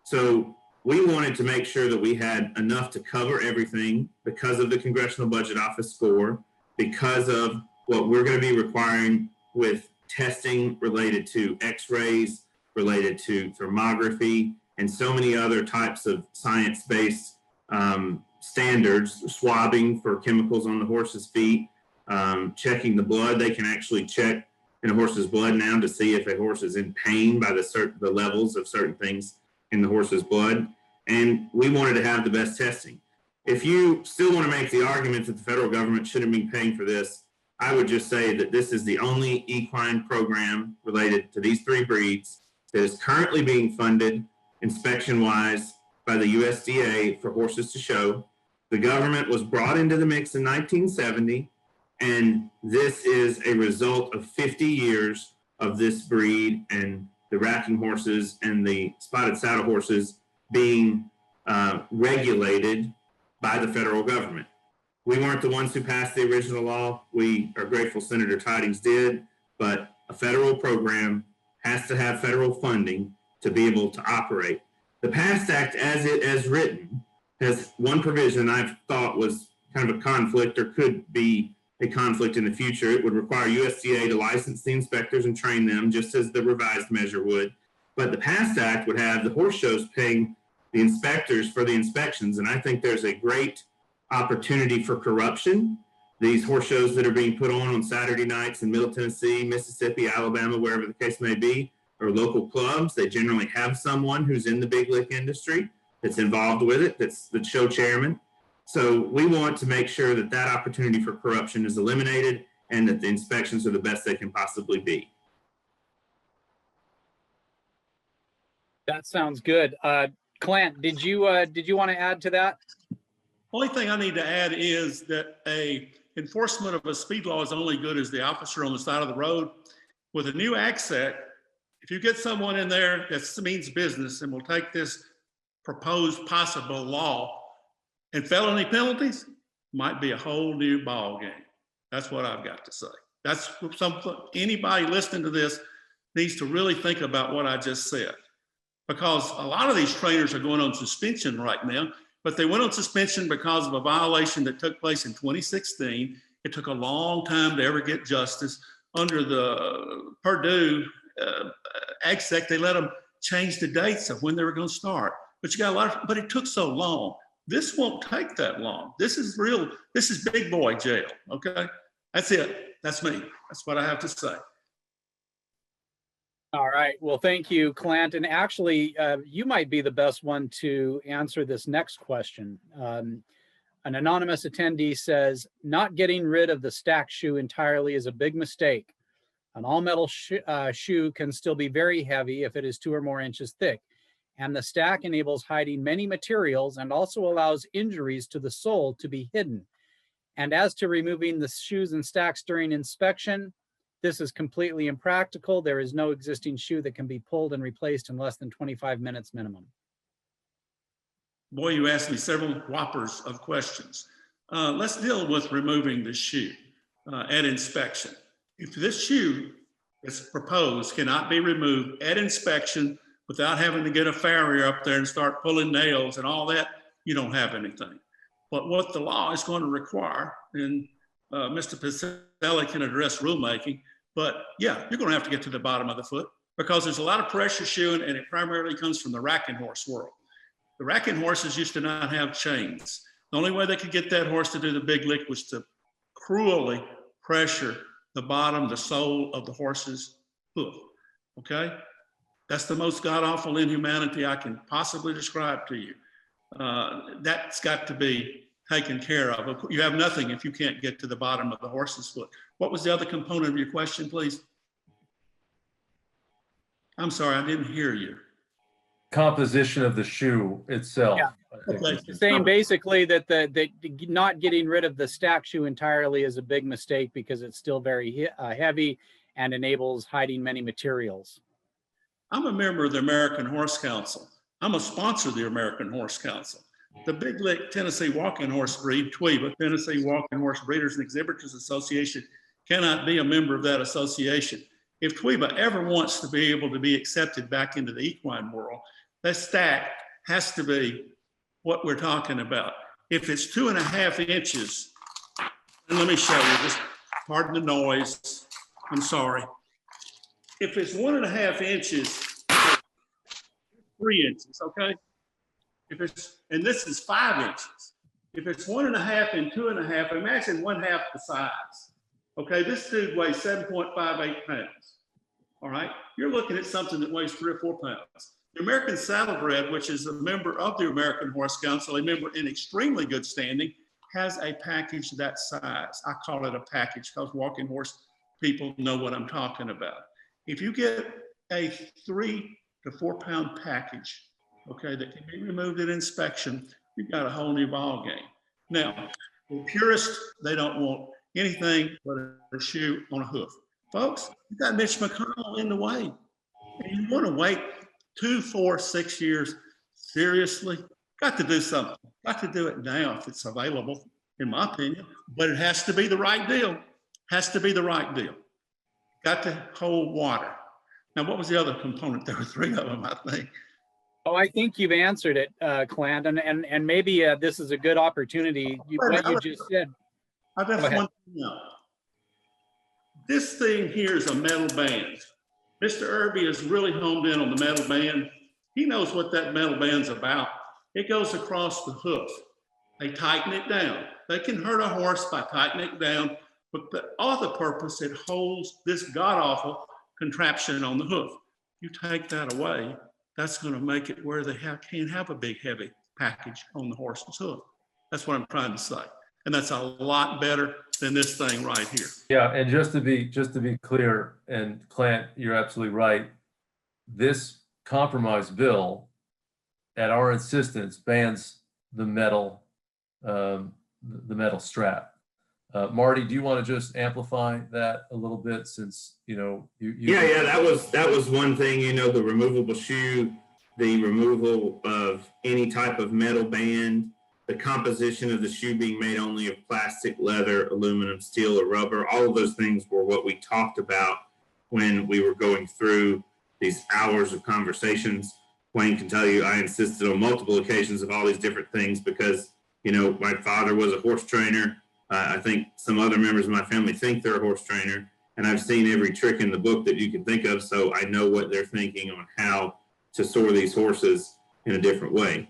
So we wanted to make sure that we had enough to cover everything because of the Congressional Budget Office score, because of what we're going to be requiring with testing related to x-rays, related to thermography, and so many other types of science-based standards, swabbing for chemicals on the horse's feet, checking the blood. They can actually check in a horse's blood now to see if a horse is in pain by the levels of certain things in the horse's blood. And we wanted to have the best testing. If you still want to make the argument that the federal government shouldn't be paying for this, I would just say that this is the only equine program related to these three breeds that is currently being funded inspection-wise by the USDA for horses to show. The government was brought into the mix in 1970, and this is a result of 50 years of this breed and the racking horses and the spotted saddle horses being regulated by the federal government. We weren't the ones who passed the original law. We are grateful Senator Tydings did, but a federal program has to have federal funding to be able to operate. The PAST Act, as written, has one provision I've thought was kind of a conflict or could be a conflict in the future. It would require USDA to license the inspectors and train them, just as the revised measure would. But the PAST Act would have the horse shows paying the inspectors for the inspections. And I think there's a great opportunity for corruption. These horse shows that are being put on Saturday nights in Middle Tennessee, Mississippi, Alabama, wherever the case may be, or local clubs, they generally have someone who's in the big lick industry that's involved with it, that's the show chairman. So we want to make sure that that opportunity for corruption is eliminated and that the inspections are the best they can possibly be. That sounds good. Clint, did you want to add to that? Only thing I need to add is that a enforcement of a speed law is only good as the officer on the side of the road. With a new ACSEC, if you get someone in there that means business and will take this proposed possible law, and felony penalties might be a whole new ball game. That's what I've got to say. That's something anybody listening to this needs to really think about what I just said. Because a lot of these trainers are going on suspension right now, but they went on suspension because of a violation that took place in 2016. It took a long time to ever get justice. Under the Purdue ACSEC, they let them change the dates of when they were going to start. But you got a lot of, but it took so long. This won't take that long. This is real. This is big boy jail. Okay. That's it. That's me. That's what I have to say. All right. Well, thank you, Clint. And actually, you might be the best one to answer this next question. An anonymous attendee says, not getting rid of the stack shoe entirely is a big mistake. An all-metal shoe can still be very heavy if it is 2 or more inches thick. And the stack enables hiding many materials and also allows injuries to the sole to be hidden. And as to removing the shoes and stacks during inspection, this is completely impractical. There is no existing shoe that can be pulled and replaced in less than 25 minutes minimum. Boy, you asked me several whoppers of questions. Let's deal with removing the shoe at inspection. If this shoe is proposed cannot be removed at inspection without having to get a farrier up there and start pulling nails and all that, you don't have anything. But what the law is going to require, and Mr. Pacelli can address rulemaking, but yeah, you're going to have to get to the bottom of the foot because there's a lot of pressure shoeing and it primarily comes from the racking horse world. The racking horses used to not have chains. The only way they could get that horse to do the big lick was to cruelly pressure the bottom, the sole of the horse's hoof, okay? That's the most god-awful inhumanity I can possibly describe to you. That's got to be taken care of. You have nothing if you can't get to the bottom of the horse's foot. What was the other component of your question, please? I'm sorry, I didn't hear you. Composition of the shoe itself. Yeah. Okay. Saying basically that the not getting rid of the stack shoe entirely is a big mistake because it's still very heavy and enables hiding many materials. I'm a member of the American Horse Council. I'm a sponsor of the American Horse Council. The Big Lick Tennessee Walking Horse Breed, TWEBA, Tennessee Walking Horse Breeders and Exhibitors Association, cannot be a member of that association. If TWEBA ever wants to be able to be accepted back into the equine world, that stack has to be what we're talking about. If it's 2.5 inches, and let me show you this, pardon the noise, I'm sorry. If it's 1.5 inches, 3 inches, okay? If it's, and this is 5 inches. If it's 1.5 and 2.5, imagine 1/2 the size. Okay, this dude weighs 7.58 pounds. All right, you're looking at something that weighs 3 or 4 pounds. The American Saddlebred, which is a member of the American Horse Council, a member in extremely good standing, has a package that size. I call it a package because walking horse people know what I'm talking about. If you get a 3 to 4 pound package, okay, that can be removed at inspection, you've got a whole new ball game. Now, the purists, they don't want anything but a shoe on a hoof. Folks, you got Mitch McConnell in the way. And you want to wait 2, 4, 6 years? Seriously? Got to do something. Got to do it now if it's available, in my opinion. But it has to be the right deal. Has to be the right deal. Got to hold water. Now, what was the other component? There were 3 of them, I think. Oh, I think you've answered it, Clint, and maybe this is a good opportunity. What you just said. I've got one thing now. This thing here is a metal band. Mr. Irby is really honed in on the metal band. He knows what that metal band's about. It goes across the hoof. They tighten it down. They can hurt a horse by tightening it down, but the other purpose, it holds this god-awful contraption on the hoof. You take that away, that's going to make it where they can't have a big, heavy package on the horse's hoof. That's what I'm trying to say. And that's a lot better than this thing right here. Yeah, and just to be clear, and Clint, you're absolutely right. This compromise bill, at our insistence, bans the metal strap. Marty, do you want to just amplify that a little bit, since you Yeah, that was one thing. The removable shoe, the removal of any type of metal band, the composition of the shoe being made only of plastic, leather, aluminum, steel, or rubber. All of those things were what we talked about when we were going through these hours of conversations. Wayne can tell you I insisted on multiple occasions of all these different things because, my father was a horse trainer. I think some other members of my family think they're a horse trainer, and I've seen every trick in the book that you can think of, so I know what they're thinking on how to sore these horses in a different way.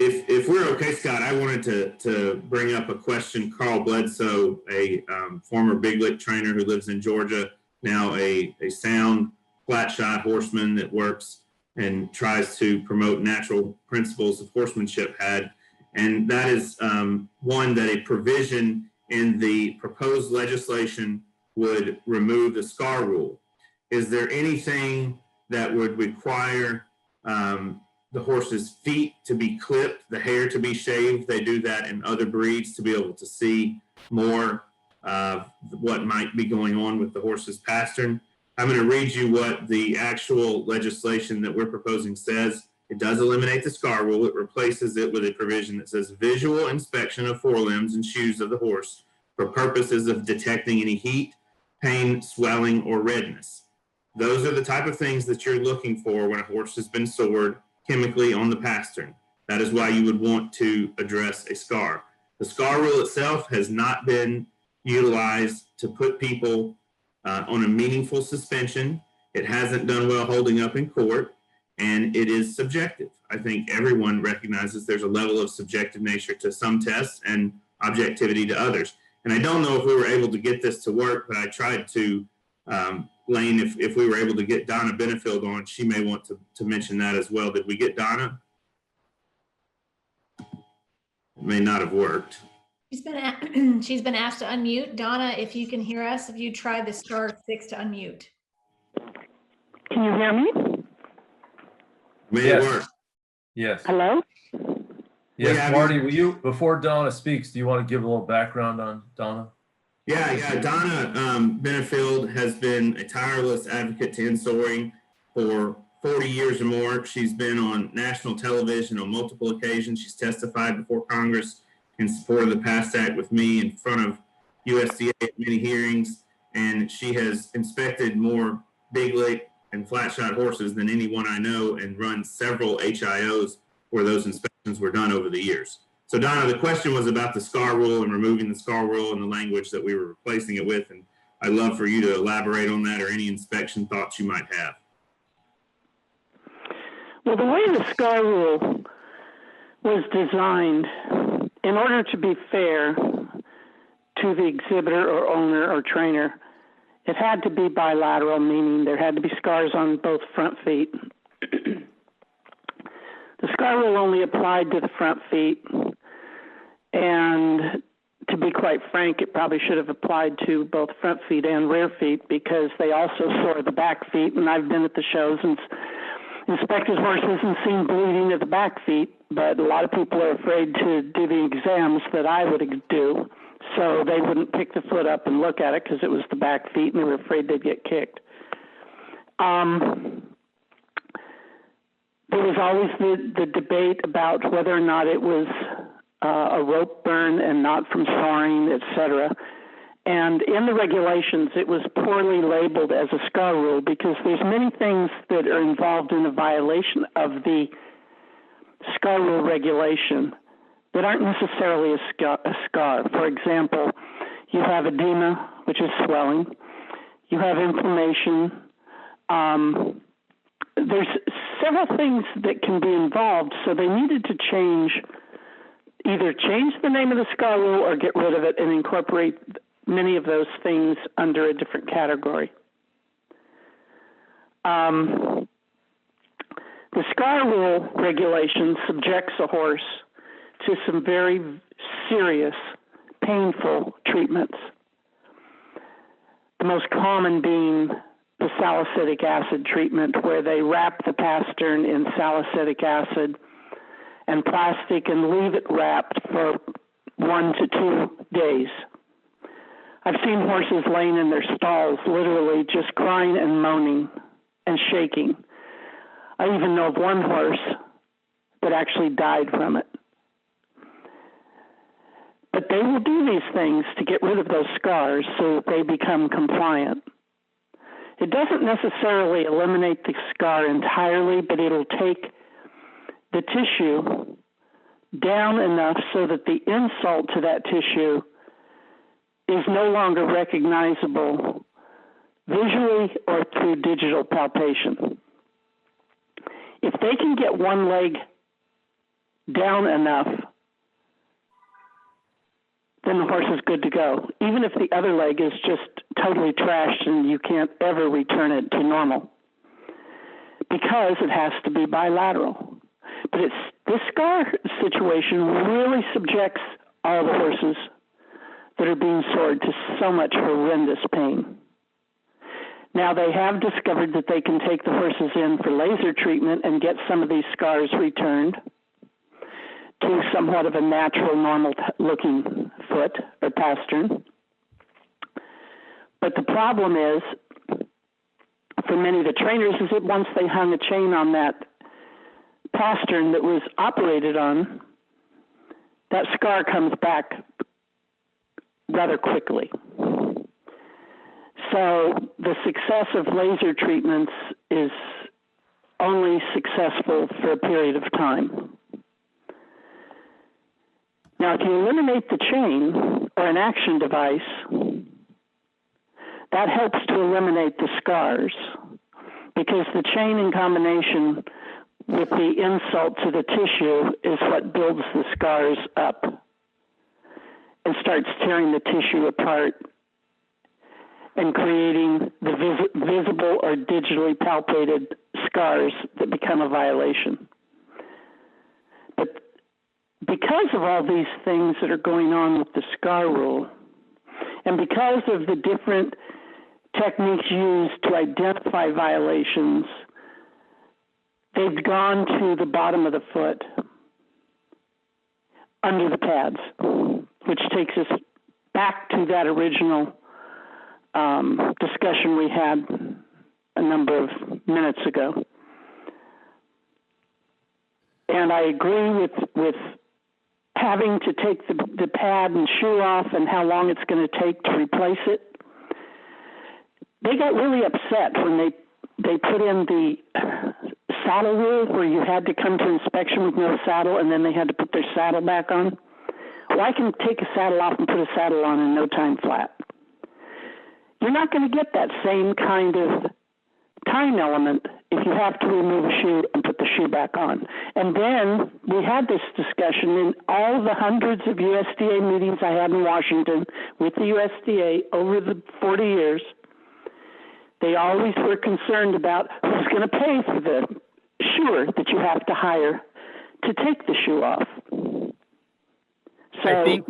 If we're okay, Scott, I wanted to bring up a question. Carl Bledsoe, a former big lick trainer who lives in Georgia, now a sound flat shot horseman that works and tries to promote natural principles of horsemanship, had, and that is one that a provision in the proposed legislation would remove the scar rule. Is there anything that would require the horse's feet to be clipped, the hair to be shaved? They do that in other breeds to be able to see more what might be going on with the horse's pastern. I'm going to read you what the actual legislation that we're proposing says. It does eliminate the scar rule. It replaces it with a provision that says visual inspection of forelimbs and shoes of the horse for purposes of detecting any heat, pain, swelling, or redness. Those are the type of things that you're looking for when a horse has been sored chemically on the pastern. That is why you would want to address a scar. The scar rule itself has not been utilized to put people on a meaningful suspension. It hasn't done well holding up in court, and it is subjective. I think everyone recognizes there's a level of subjective nature to some tests and objectivity to others. And I don't know if we were able to get this to work, but I tried to, Lane, if we were able to get Donna Benefield on, she may want to mention that as well. Did we get Donna? It may not have worked. She's been asked to unmute. Donna, if you can hear us, if you try the *6 to unmute. Can you hear me? May it work. Yes. Hello? Yes, Yeah, Marty, will you, before Donna speaks, do you want to give a little background on Donna? Yeah. Donna Benefield has been a tireless advocate to end soring for 40 years or more. She's been on national television on multiple occasions. She's testified before Congress in support of the PAST Act with me in front of USDA at many hearings, and she has inspected more big lick and flat shot horses than anyone I know, and run several HIOs where those inspections were done over the years. So Donna, the question was about the scar rule and removing the scar rule and the language that we were replacing it with, and I'd love for you to elaborate on that or any inspection thoughts you might have. Well, the way the scar rule was designed, in order to be fair to the exhibitor or owner or trainer, it had to be bilateral, meaning there had to be scars on both front feet. The scar rule only applied to the front feet, and to be quite frank, it probably should have applied to both front feet and rear feet, because they also sore the back feet, and I've been at the shows and inspected horses and seen bleeding at the back feet, but a lot of people are afraid to do the exams that I would do, so they wouldn't pick the foot up and look at it because it was the back feet and they were afraid they'd get kicked. There was always the debate about whether or not it was a rope burn and not from soring, etc. And in the regulations, it was poorly labeled as a scar rule because there's many things that are involved in a violation of the scar rule regulation that aren't necessarily a scar. For example, you have edema, which is swelling. You have inflammation. There's several things that can be involved, so they needed to either change the name of the scar rule or get rid of it and incorporate many of those things under a different category. The scar rule regulation subjects a horse to some very serious, painful treatments. The most common being the salicylic acid treatment, where they wrap the pastern in salicylic acid and plastic and leave it wrapped for 1 to 2 days. I've seen horses laying in their stalls, literally just crying and moaning and shaking. I even know of one horse that actually died from it. But they will do these things to get rid of those scars so that they become compliant. It doesn't necessarily eliminate the scar entirely, but it'll take the tissue down enough so that the insult to that tissue is no longer recognizable visually or through digital palpation. If they can get one leg down enough, then the horse is good to go. Even if the other leg is just totally trashed and you can't ever return it to normal, because it has to be bilateral. But this scar situation really subjects all the horses that are being sored to so much horrendous pain. Now, they have discovered that they can take the horses in for laser treatment and get some of these scars returned to somewhat of a natural, normal-looking foot or pastern. But the problem is, for many of the trainers, is that once they hung a chain on that pastern that was operated on, that scar comes back rather quickly. So the success of laser treatments is only successful for a period of time. Now, if you eliminate the chain or an action device, that helps to eliminate the scars, because the chain in combination with the insult to the tissue is what builds the scars up and starts tearing the tissue apart and creating the visible or digitally palpated scars that become a violation. But because of all these things that are going on with the scar rule, and because of the different techniques used to identify violations, they've gone to the bottom of the foot under the pads, which takes us back to that original discussion we had a number of minutes ago. And I agree with having to take the pad and shoe off and how long it's going to take to replace it. They got really upset when they put in the saddle rule where you had to come to inspection with no saddle and then they had to put their saddle back on. Well, I can take a saddle off and put a saddle on in no time flat. You're not going to get that same kind of time element if you have to remove a shoe and put the shoe back on. And then we had this discussion in all the hundreds of USDA meetings I had in Washington with the USDA over the 40 years. They always were concerned about who's going to pay for the shoer that you have to hire to take the shoe off. So I think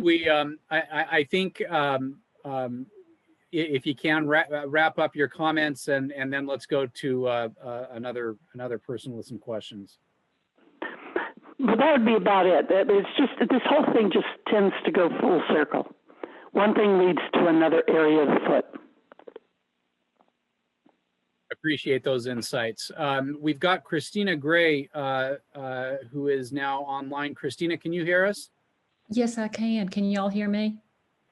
if you can wrap up your comments and then let's go to another person with some questions. But that would be about it. It's just that this whole thing just tends to go full circle. One thing leads to another area of the foot. Appreciate those insights. We've got Christina Gray, who is now online. Christina, can you hear us? Yes, I can. Can you all hear me?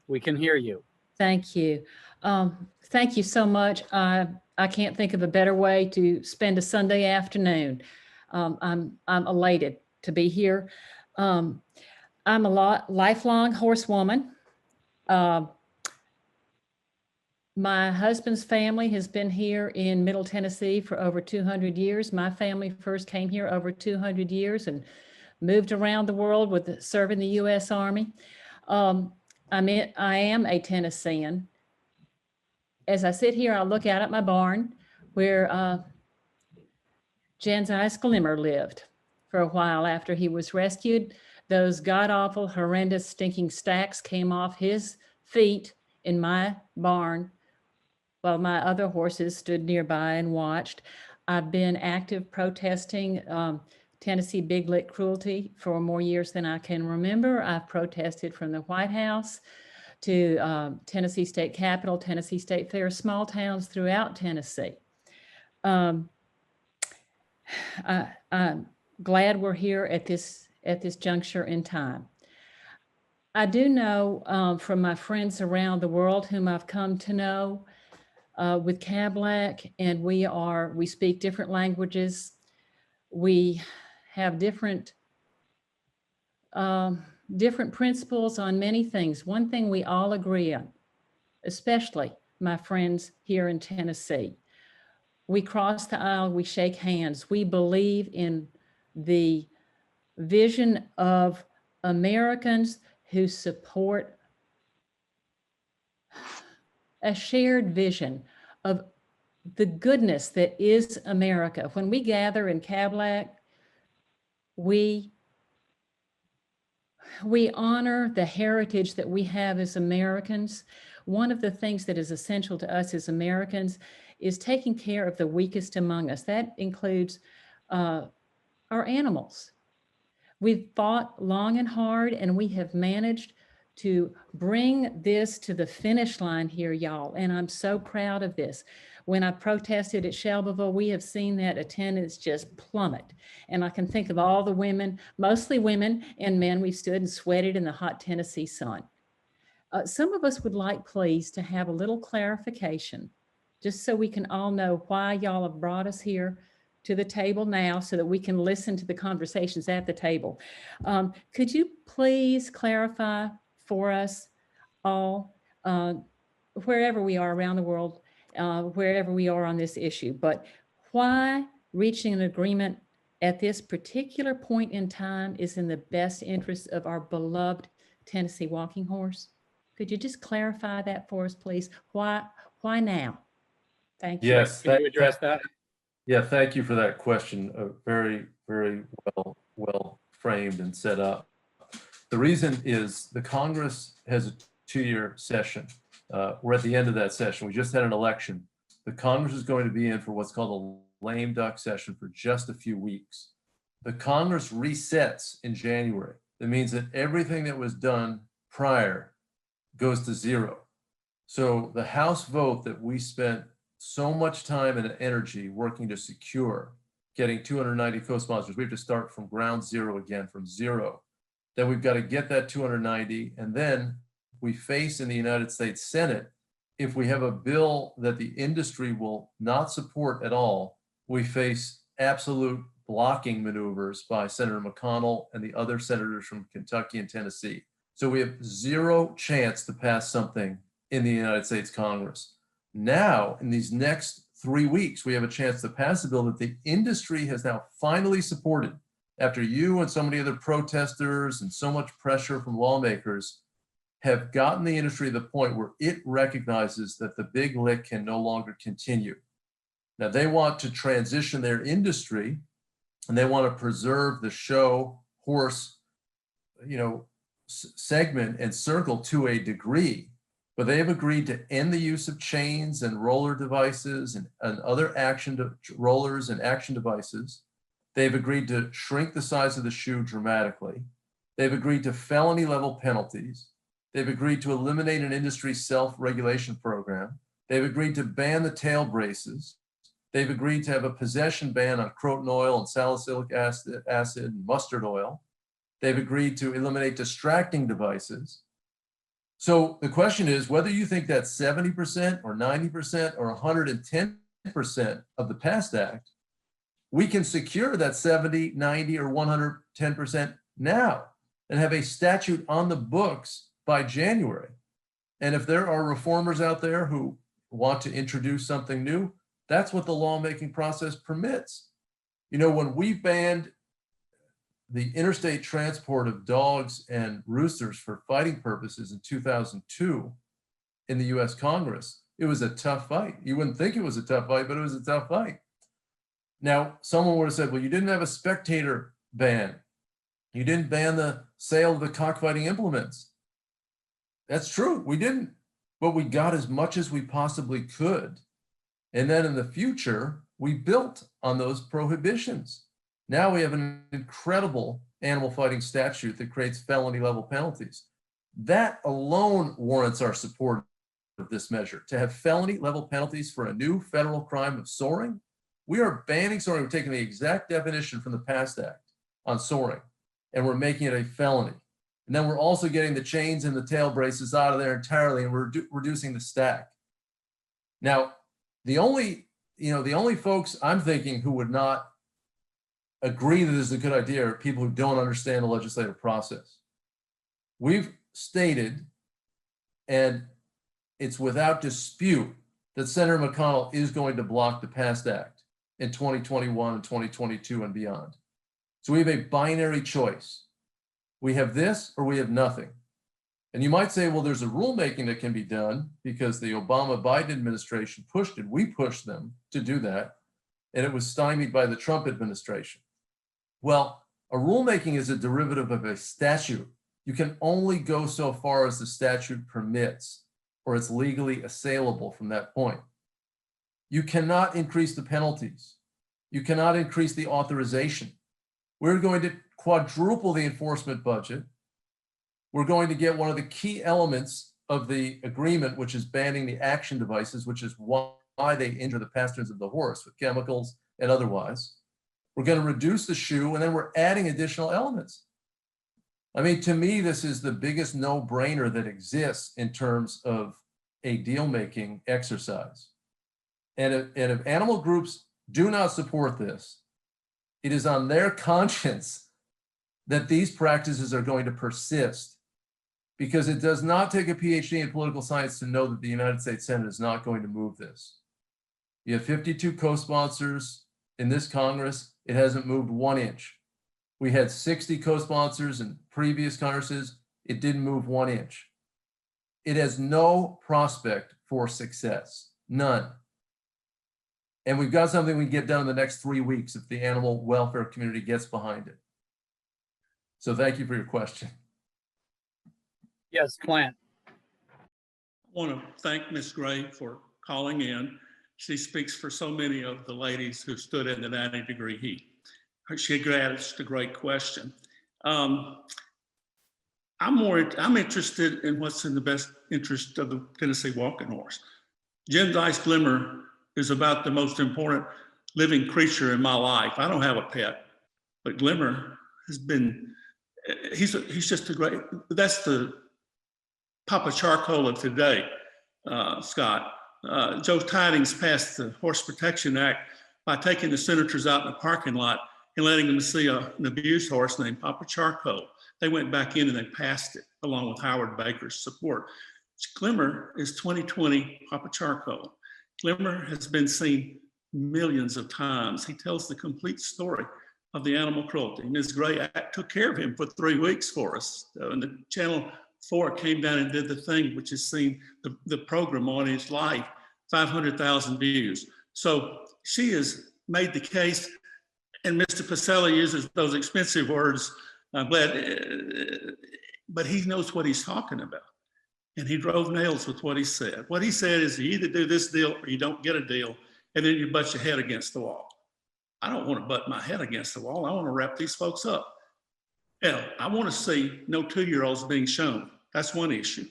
We can hear you. Thank you. Thank you so much. I can't think of a better way to spend a Sunday afternoon. I'm elated to be here. I'm a lifelong horsewoman. My husband's family has been here in Middle Tennessee for over 200 years. My family first came here over 200 years and moved around the world with serving the U.S. Army. I am a Tennessean. As I sit here, I look out at my barn where Janzai Glimmer lived for a while after he was rescued. Those god-awful, horrendous, stinking stacks came off his feet in my barn while my other horses stood nearby and watched. I've been active protesting Tennessee big lick cruelty for more years than I can remember. I've protested from the White House to Tennessee State Capitol, Tennessee State Fair, small towns throughout Tennessee. I'm glad we're here at this juncture in time. I do know from my friends around the world whom I've come to know with CABLAC, and we speak different languages. We have different principles on many things. One thing we all agree on, especially my friends here in Tennessee, we cross the aisle, we shake hands. We believe in the vision of Americans who support a shared vision of the goodness that is America. When we gather in Cadillac, we honor the heritage that we have as Americans. One of the things that is essential to us as Americans is taking care of the weakest among us. That includes our animals. We've fought long and hard, and we have managed to bring this to the finish line here, y'all. And I'm so proud of this. When I protested at Shelbyville, we have seen that attendance just plummet. And I can think of all the women, mostly women and men, we stood and sweated in the hot Tennessee sun. Some of us would like, please, to have a little clarification, just so we can all know why y'all have brought us here to the table now so that we can listen to the conversations at the table. Could you please clarify for us all, wherever we are around the world, wherever we are on this issue, but why reaching an agreement at this particular point in time is in the best interest of our beloved Tennessee walking horse? Could you just clarify that for us, please? Why now? Thank you. Yes. Can you address that? Yeah, thank you for that question. Very, very well framed and set up. The reason is the Congress has a 2-year session. We're at the end of that session. We just had an election. The Congress is going to be in for what's called a lame duck session for just a few weeks. The Congress resets in January. That means that everything that was done prior goes to zero. So the House vote that we spent so much time and energy working to secure, getting 290 co-sponsors, we have to start from ground zero again, from zero. Then we've got to get that 290, and then we face in the United States Senate, if we have a bill that the industry will not support at all, we face absolute blocking maneuvers by Senator McConnell and the other senators from Kentucky and Tennessee. So we have zero chance to pass something in the United States Congress. Now, in these next 3 weeks, we have a chance to pass a bill that the industry has now finally supported after you and so many other protesters and so much pressure from lawmakers have gotten the industry to the point where it recognizes that the big lick can no longer continue. Now, they want to transition their industry and they want to preserve the show horse, segment and circle to a degree. But they have agreed to end the use of chains and roller devices and other rollers and action devices. They've agreed to shrink the size of the shoe dramatically. They've agreed to felony level penalties. They've agreed to eliminate an industry self-regulation program. They've agreed to ban the tail braces. They've agreed to have a possession ban on croton oil and salicylic acid and mustard oil. They've agreed to eliminate distracting devices. So the question is whether you think that's 70% or 90% or 110% of the PAST Act, we can secure that 70, 90, or 110% now and have a statute on the books by January. And if there are reformers out there who want to introduce something new, that's what the lawmaking process permits. When we banned the interstate transport of dogs and roosters for fighting purposes in 2002 in the US Congress, it was a tough fight. You wouldn't think it was a tough fight, but it was a tough fight. Now, someone would have said, well, you didn't have a spectator ban. You didn't ban the sale of the cockfighting implements. That's true, we didn't, but we got as much as we possibly could. And then in the future, we built on those prohibitions. Now we have an incredible animal fighting statute that creates felony level penalties. That alone warrants our support of this measure. To have felony level penalties for a new federal crime of soaring, we are banning soaring. We're taking the exact definition from the PAST Act on soaring, and we're making it a felony. And then we're also getting the chains and the tail braces out of there entirely, and we're reducing the stack. Now, the only folks I'm thinking who would not agree that this is a good idea are people who don't understand the legislative process. We've stated, and it's without dispute, that Senator McConnell is going to block the PAST Act in 2021 and 2022 and beyond. So we have a binary choice. We have this or we have nothing. And you might say, well, there's a rulemaking that can be done because the Obama-Biden administration pushed it. We pushed them to do that, and it was stymied by the Trump administration. Well, a rulemaking is a derivative of a statute. You can only go so far as the statute permits, or it's legally assailable from that point. You cannot increase the penalties. You cannot increase the authorization. We're going to quadruple the enforcement budget. We're going to get one of the key elements of the agreement, which is banning the action devices, which is why they injure the pasterns of the horse with chemicals and otherwise. We're going to reduce the shoe, and then we're adding additional elements. I mean, to me, this is the biggest no-brainer that exists in terms of a deal-making exercise. And if animal groups do not support this, it is on their conscience that these practices are going to persist, because it does not take a PhD in political science to know that the United States Senate is not going to move this. You have 52 co-sponsors in this Congress. It hasn't moved 1 inch. We had 60 co-sponsors in previous Congresses. It didn't move 1 inch. It has no prospect for success, none. And we've got something we can get done in the next 3 weeks if the animal welfare community gets behind it. So thank you for your question. Yes, Clint. I want to thank Ms. Gray for calling in. She speaks for so many of the ladies who stood in the 90-degree heat. She asked a great question. I'm interested in what's in the best interest of the Tennessee walking horse. Jim Dice Glimmer is about the most important living creature in my life. I don't have a pet, but Glimmer has been, he's just a great, that's the Papa Charcoal of today, Scott. Joe Tydings passed the Horse Protection Act by taking the senators out in the parking lot and letting them see an abused horse named Papa Charcoal. They went back in and they passed it along with Howard Baker's support. Glimmer is 2020 Papa Charcoal. Glimmer has been seen millions of times. He tells the complete story of the animal cruelty. Ms. Gray took care of him for 3 weeks for us. And the Channel 4 came down and did the thing, which has seen the program on his life, 500,000 views. So she has made the case, and Mr. Pacelli uses those expensive words, I'm glad, but he knows what he's talking about. And he drove nails with what he said. What he said is you either do this deal or you don't get a deal, and then you butt your head against the wall. I don't want to butt my head against the wall. I want to wrap these folks up. Yeah, I want to see no 2-year-olds being shown. That's one issue.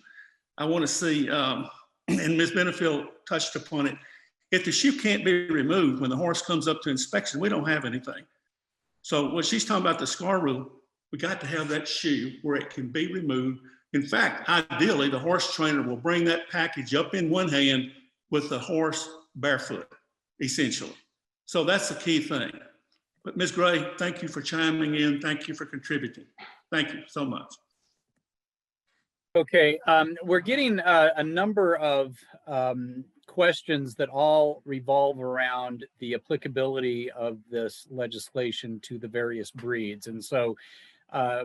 I want to see, and Ms. Benefield touched upon it, if the shoe can't be removed when the horse comes up to inspection, we don't have anything. So when she's talking about the SCAR rule, we got to have that shoe where it can be removed. In fact, ideally, the horse trainer will bring that package up in one hand with the horse barefoot, essentially. So that's the key thing. But Ms. Gray, thank you for chiming in. Thank you for contributing. Thank you so much. Okay, we're getting a number of questions that all revolve around the applicability of this legislation to the various breeds. And so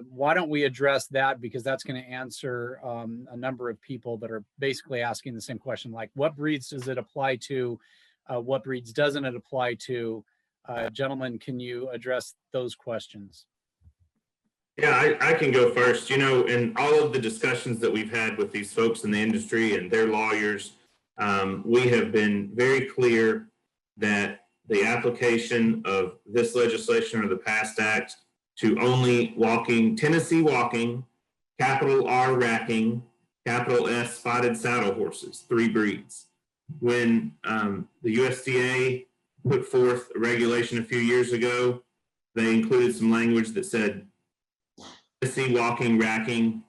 why don't we address that, because that's going to answer a number of people that are basically asking the same question, like what breeds does it apply to? What breeds doesn't it apply to? Gentlemen, can you address those questions? Yeah, I can go first. You know, in all of the discussions that we've had with these folks in the industry and their lawyers, we have been very clear that the application of this legislation or the PAST Act to only walking, Tennessee walking, capital R racking, capital S spotted saddle horses, 3 breeds. When the USDA put forth a regulation a few years ago, they included some language that said Tennessee walking, racking,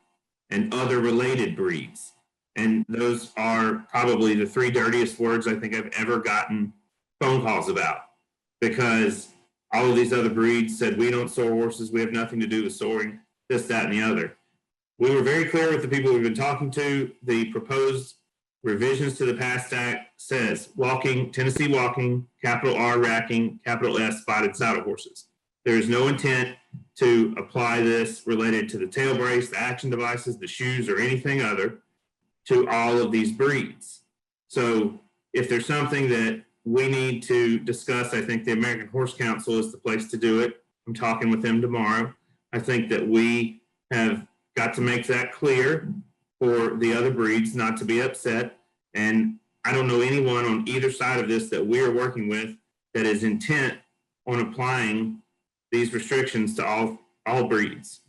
and other related breeds. And those are probably the 3 dirtiest words I think I've ever gotten phone calls about, because all of these other breeds said, we don't soar horses, we have nothing to do with soaring, this, that, and the other. We were very clear with the people we've been talking to. The proposed revisions to the past act says walking, Tennessee walking, capital R racking, capital S spotted saddle horses. There is no intent to apply this related to the tail brace, the action devices, the shoes, or anything other to all of these breeds. So if there's something that we need to discuss, I think the American Horse Council is the place to do it. I'm talking with them tomorrow. I think that we have got to make that clear for the other breeds not to be upset. And I don't know anyone on either side of this that we're working with that is intent on applying these restrictions to all breeds.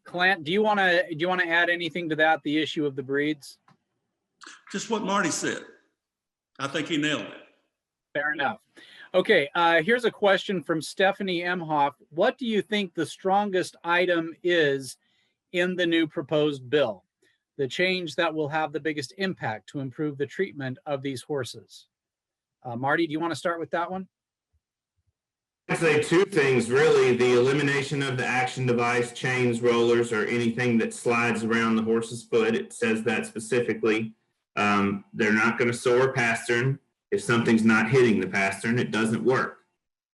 Clint, do you want to add anything to that? The issue of the breeds? Just what Marty said. I think he nailed it. Fair enough. Okay, here's a question from Stephanie Emhoff. What do you think the strongest item is in the new proposed bill? The change that will have the biggest impact to improve the treatment of these horses? Marty, do you want to start with that one? I'd say two things, really. The elimination of the action device, chains, rollers, or anything that slides around the horse's foot. It says that specifically. They're not going to soar a pastern. If something's not hitting the pastern, it doesn't work.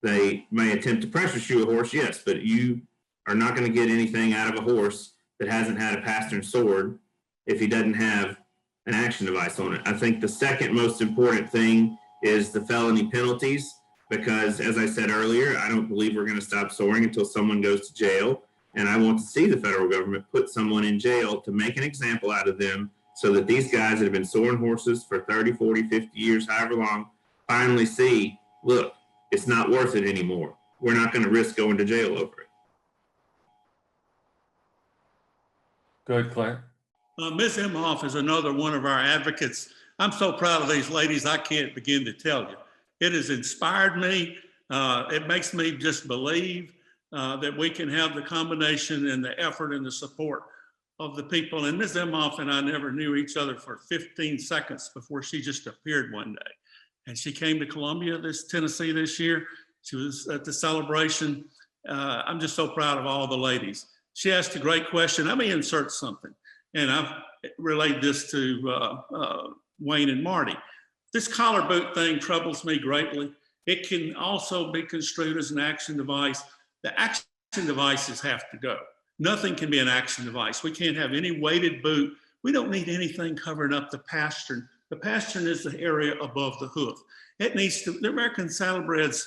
They may attempt to pressure shoe a horse, yes, but you are not going to get anything out of a horse that hasn't had a pastern sored if he doesn't have an action device on it. I think the second most important thing is the felony penalties, because as I said earlier, I don't believe we're going to stop soaring until someone goes to jail. And I want to see the federal government put someone in jail to make an example out of them, so that these guys that have been soaring horses for 30, 40, 50 years, however long, finally see, look, it's not worth it anymore. We're not going to risk going to jail over it. Go ahead, Clint. Ms. Emhoff is another one of our advocates. I'm so proud of these ladies, I can't begin to tell you. It has inspired me. It makes me just believe that we can have the combination and the effort and the support of the people. And Ms. Emhoff and I never knew each other for 15 seconds before she just appeared one day. And she came to Columbia, Tennessee this year. She was at the celebration. I'm just so proud of all the ladies. She asked a great question. Let me insert something. And I've relayed this to Wayne and Marty. This collar boot thing troubles me greatly. It can also be construed as an action device. The action devices have to go. Nothing can be an action device. We can't have any weighted boot. We don't need anything covering up the pastern. The pastern is the area above the hoof. It needs to, the American saddlebreds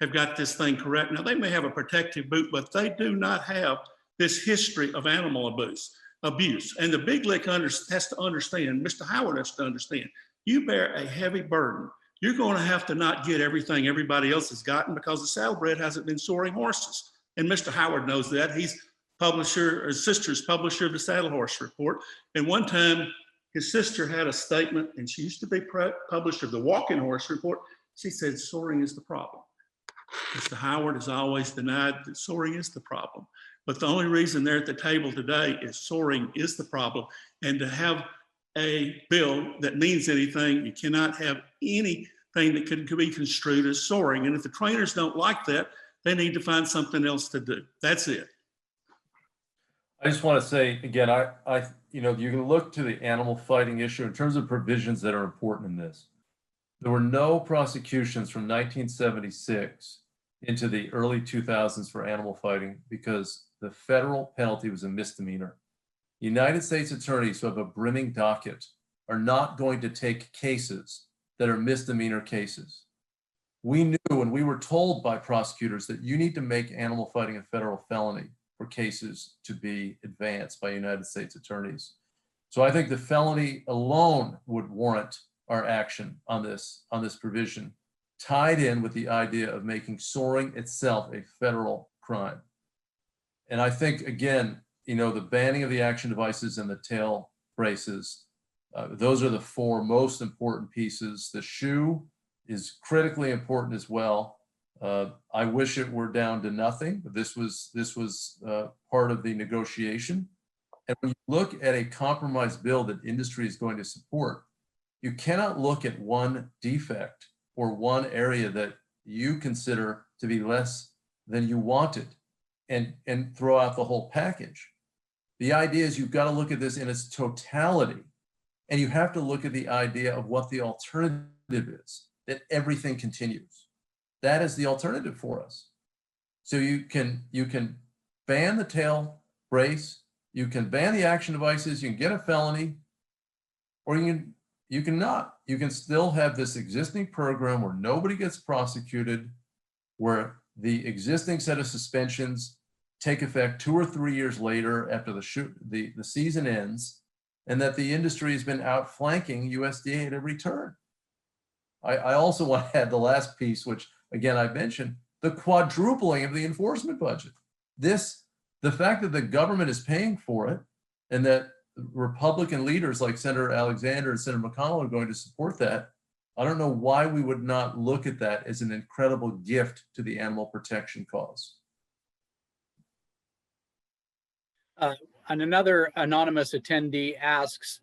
have got this thing correct. Now, they may have a protective boot, but they do not have this history of animal abuse. And the big lick has to understand, Mr. Howard has to understand, you bear a heavy burden. You're going to have to not get everything everybody else has gotten, because the saddlebred hasn't been soaring horses. And Mr. Howard knows that. He's publisher, or his sister's publisher of the Saddle Horse Report. And one time his sister had a statement, and she used to be publisher of the Walking Horse Report. She said, soaring is the problem. Mr. Howard has always denied that soaring is the problem. But the only reason they're at the table today is soaring is the problem. And to have a bill that means anything, you cannot have anything that could be construed as soaring. And if the trainers don't like that, they need to find something else to do. That's it. I just want to say again, you can look to the animal fighting issue in terms of provisions that are important in this. There were no prosecutions from 1976 into the early 2000s for animal fighting because the federal penalty was a misdemeanor. United States attorneys who have a brimming docket are not going to take cases that are misdemeanor cases. We knew, and we were told by prosecutors, that you need to make animal fighting a federal felony for cases to be advanced by United States attorneys. So I think the felony alone would warrant our action on this provision, tied in with the idea of making soaring itself a federal crime. And I think, again, the banning of the action devices and the tail braces, those are the four most important pieces. The shoe is critically important as well. I wish it were down to nothing, but this was part of the negotiation. And when you look at a compromise bill that industry is going to support, you cannot look at one defect or one area that you consider to be less than you wanted and throw out the whole package. The idea is you've got to look at this in its totality, and you have to look at the idea of what the alternative is, that everything continues. That is the alternative for us. So you can ban the tail brace, you can ban the action devices, you can get a felony, or you can not. You can still have this existing program where nobody gets prosecuted, where the existing set of suspensions take effect 2 or 3 years later after the season ends, and that the industry has been outflanking USDA at every turn. I also want to add the last piece, which again I mentioned, the quadrupling of the enforcement budget. The fact that the government is paying for it, and that Republican leaders like Senator Alexander and Senator McConnell are going to support that, I don't know why we would not look at that as an incredible gift to the animal protection cause. And another anonymous attendee asks,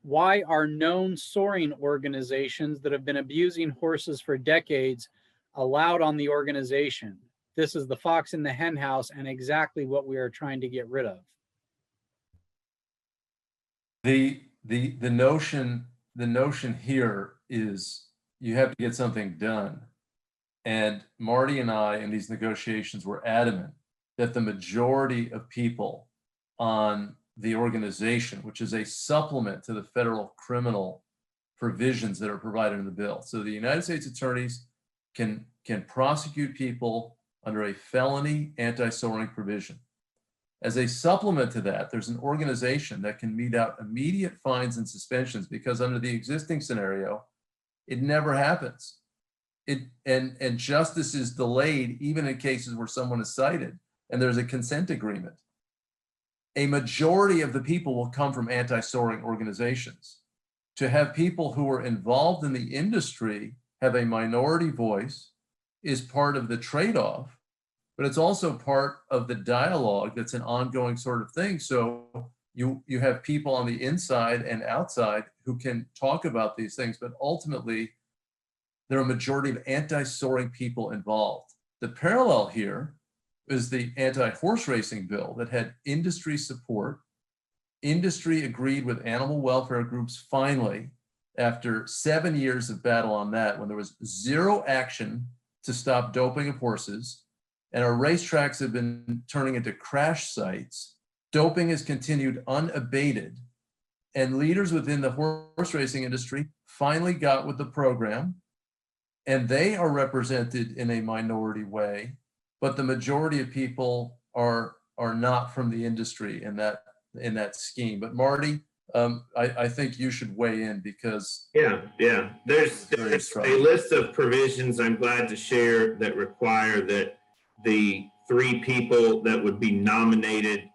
why are known soaring organizations that have been abusing horses for decades allowed on the organization? This is the fox in the hen house and exactly what we are trying to get rid of. The notion here is you have to get something done. And Marty and I in these negotiations were adamant that the majority of people on the organization, which is a supplement to the federal criminal provisions that are provided in the bill. So the United States attorneys can prosecute people under a felony anti-soaring provision. As a supplement to that, there's an organization that can mete out immediate fines and suspensions, because under the existing scenario, it never happens. And justice is delayed even in cases where someone is cited and there's a consent agreement. A majority of the people will come from anti-soaring organizations. To have people who are involved in the industry have a minority voice is part of the trade-off, but it's also part of the dialogue that's an ongoing sort of thing. So you have people on the inside and outside who can talk about these things, but ultimately there are a majority of anti-soaring people involved. The parallel here is the anti-horse racing bill that had industry support. Industry agreed with animal welfare groups finally, after 7 years of battle on that, when there was zero action to stop doping of horses, and our racetracks have been turning into crash sites. Doping has continued unabated, and leaders within the horse racing industry finally got with the program, and they are represented in a minority way, but the majority of people are not from the industry in that scheme. But Marty, I think you should weigh in, because there's a list of provisions I'm glad to share that require that the 3 people that would be nominated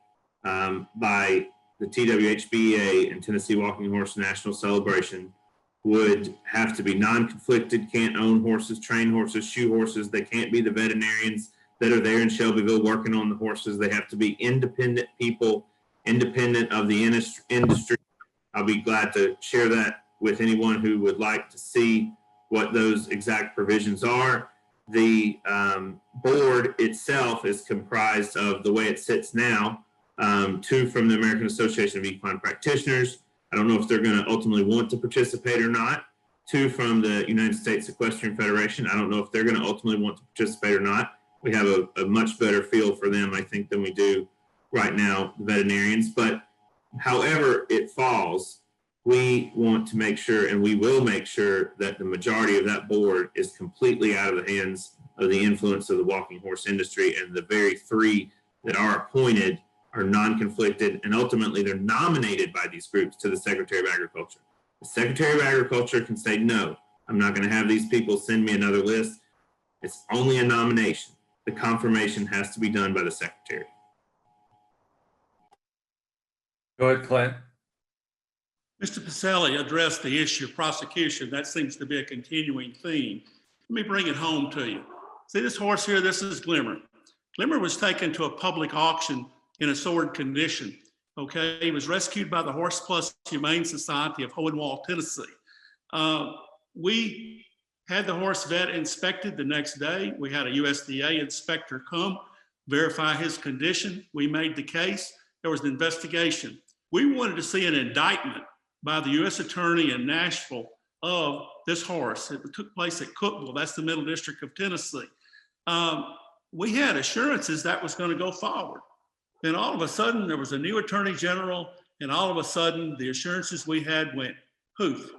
by the TWHBA and Tennessee Walking Horse National Celebration would have to be non-conflicted, can't own horses, train horses, shoe horses. They can't be the veterinarians that are there in Shelbyville working on the horses. They have to be independent people, independent of the industry. I'll be glad to share that with anyone who would like to see what those exact provisions are. The board itself is comprised of, the way it sits now, 2 from the American Association of Equine Practitioners. I don't know if they're going to ultimately want to participate or not. 2 from the United States Equestrian Federation. I don't know if they're going to ultimately want to participate or not. We have a much better feel for them, I think, than we do right now, the veterinarians. But however it falls, we want to make sure, and we will make sure, that the majority of that board is completely out of the hands of the influence of the walking horse industry, and the very 3 that are appointed are non-conflicted, and ultimately they're nominated by these groups to the Secretary of Agriculture. The Secretary of Agriculture can say, no, I'm not going to have these people send me another list. It's only a nomination. The confirmation has to be done by the Secretary. Go ahead, Clint. Mr. Pacelli addressed the issue of prosecution. That seems to be a continuing theme. Let me bring it home to you. See this horse here? This is Glimmer. Glimmer was taken to a public auction in a sored condition. Okay, he was rescued by the Horse Plus Humane Society of Hohenwald, Tennessee. We had the horse vet inspected the next day. We had a USDA inspector come. verify his condition. We made the case. There was an investigation. We wanted to see an indictment by the U.S. Attorney in Nashville of this horse. It took place at Cookville. That's the Middle District of Tennessee. We had assurances that was going to go forward. Then all of a sudden, there was a new Attorney General, and all of a sudden, the assurances we had went poof.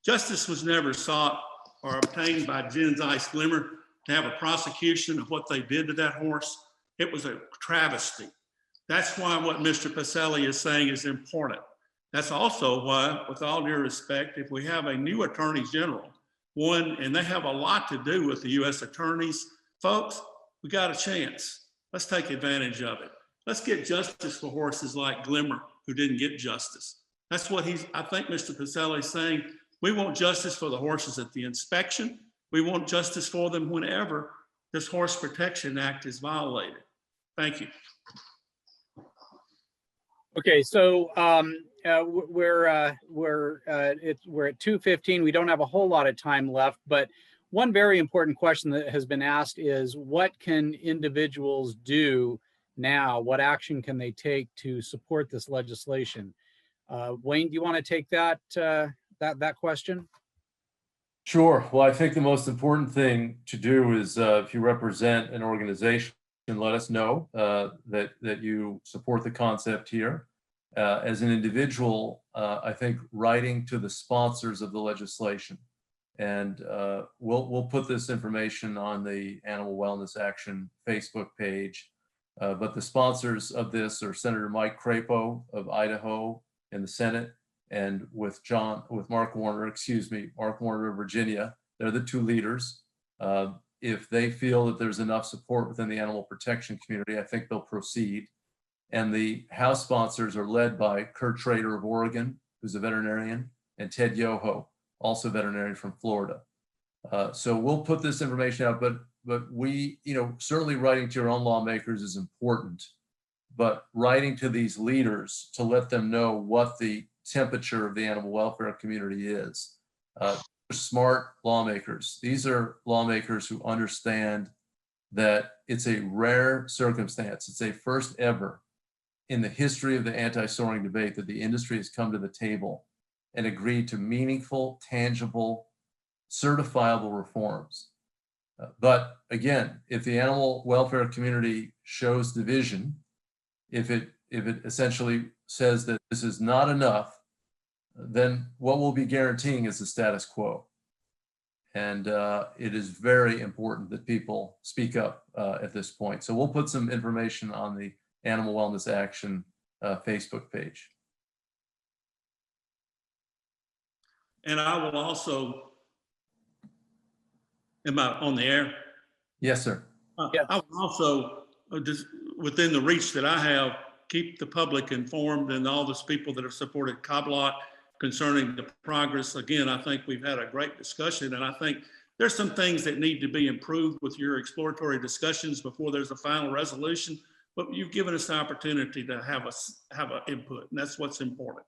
Justice was never sought or obtained by Jen Zeiss Glimmer to have a prosecution of what they did to that horse. It was a travesty. That's why what Mr. Pacelli is saying is important. That's also why, with all due respect, if we have a new Attorney General, one, and they have a lot to do with the U.S. attorneys, folks, we got a chance. Let's take advantage of it. Let's get justice for horses like Glimmer, who didn't get justice. That's what I think Mr. Pacelli is saying. We want justice for the horses at the inspection. We want justice for them whenever this Horse Protection Act is violated. Thank you. Okay, so we're at 2:15. We don't have a whole lot of time left, but one very important question that has been asked is, what can individuals do now? What action can they take to support this legislation? Wayne, do you want to take that question? Sure. Well, I think the most important thing to do is if you represent an organization, let us know that you support the concept here. As an individual, I think writing to the sponsors of the legislation, and we'll put this information on the Animal Wellness Action Facebook page. But the sponsors of this are Senator Mike Crapo of Idaho in the Senate, and with Mark Warner of Virginia. They're the two leaders. If they feel that there's enough support within the animal protection community, I think they'll proceed. And the House sponsors are led by Kurt Trader of Oregon, who's a veterinarian, and Ted Yoho, also veterinarian from Florida. So we'll put this information out, but we, certainly writing to your own lawmakers is important, but writing to these leaders to let them know what the temperature of the animal welfare community is. Smart lawmakers. These are lawmakers who understand that it's a rare circumstance. It's a first ever in the history of the anti-soring debate that the industry has come to the table and agreed to meaningful, tangible, certifiable reforms. But again, if the animal welfare community shows division, if it essentially says that this is not enough, then what we'll be guaranteeing is the status quo. And it is very important that people speak up at this point. So we'll put some information on the Animal Wellness Action Facebook page. And I will also, am I on the air? Yes, sir. Yeah. I will also, just within the reach that I have, keep the public informed and all those people that have supported Coblot concerning the progress. Again, I think we've had a great discussion, and I think there's some things that need to be improved with your exploratory discussions before there's a final resolution, but you've given us the opportunity to have an input, and that's what's important.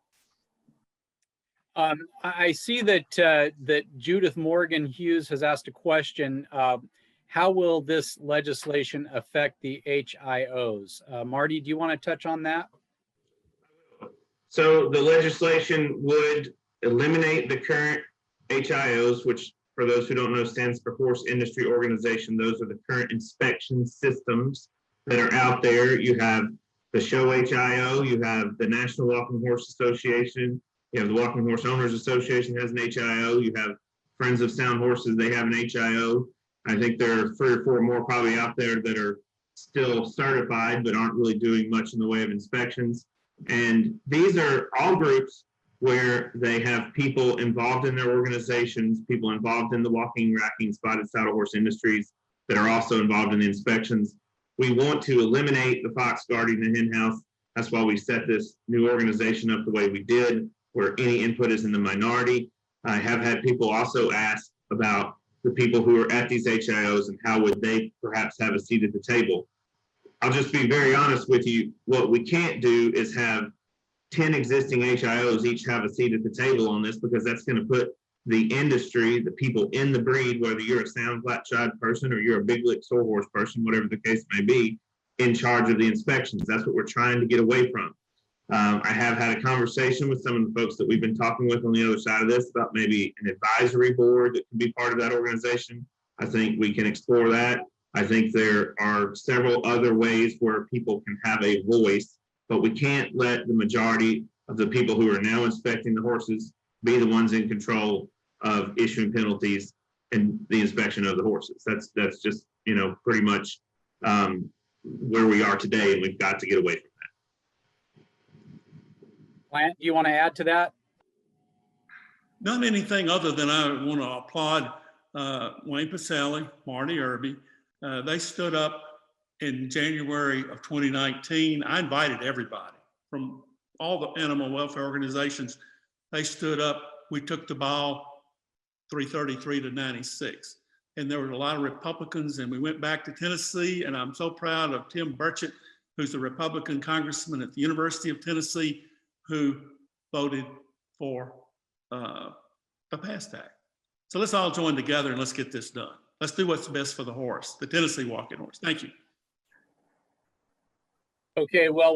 I see that Judith Morgan Hughes has asked a question. How will this legislation affect the HIOs? Marty, do you want to touch on that? So the legislation would eliminate the current HIOs, which for those who don't know stands for Horse Industry Organization. Those are the current inspection systems that are out there. You have the Show HIO, you have the National Walking Horse Association, you have the Walking Horse Owners Association has an HIO, you have Friends of Sound Horses, they have an HIO. I think there are 3 or 4 more probably out there that are still certified but aren't really doing much in the way of inspections. And these are all groups where they have people involved in their organizations, people involved in the walking, racking, spotted saddle horse industries that are also involved in the inspections. We want to eliminate the fox guarding the hen house. That's why we set this new organization up the way we did, where any input is in the minority. I have had people also ask about the people who are at these HIOs and how would they perhaps have a seat at the table. I'll just be very honest with you. What we can't do is have 10 existing HIOs each have a seat at the table on this, because that's going to put the industry, the people in the breed, whether you're a sound flat shod person or you're a big lick sore horse person, whatever the case may be, in charge of the inspections. That's what we're trying to get away from. I have had a conversation with some of the folks that we've been talking with on the other side of this about maybe an advisory board that can be part of that organization. I think we can explore that. I think there are several other ways where people can have a voice, but we can't let the majority of the people who are now inspecting the horses be the ones in control of issuing penalties and the inspection of the horses. That's just, you know, pretty much where we are today, and we've got to get away from that. Plant, do you want to add to that? Not anything other than I want to applaud Wayne Pacelli, Marty Irby. They stood up in January of 2019. I invited everybody from all the animal welfare organizations. They stood up. We took the ball 333 to 96. And there were a lot of Republicans, and we went back to Tennessee, and I'm so proud of Tim Burchett, who's a Republican congressman at the University of Tennessee, who voted for the PAST Act. So let's all join together and let's get this done. Let's do what's best for the horse, the Tennessee walking horse. Thank you. Okay, well,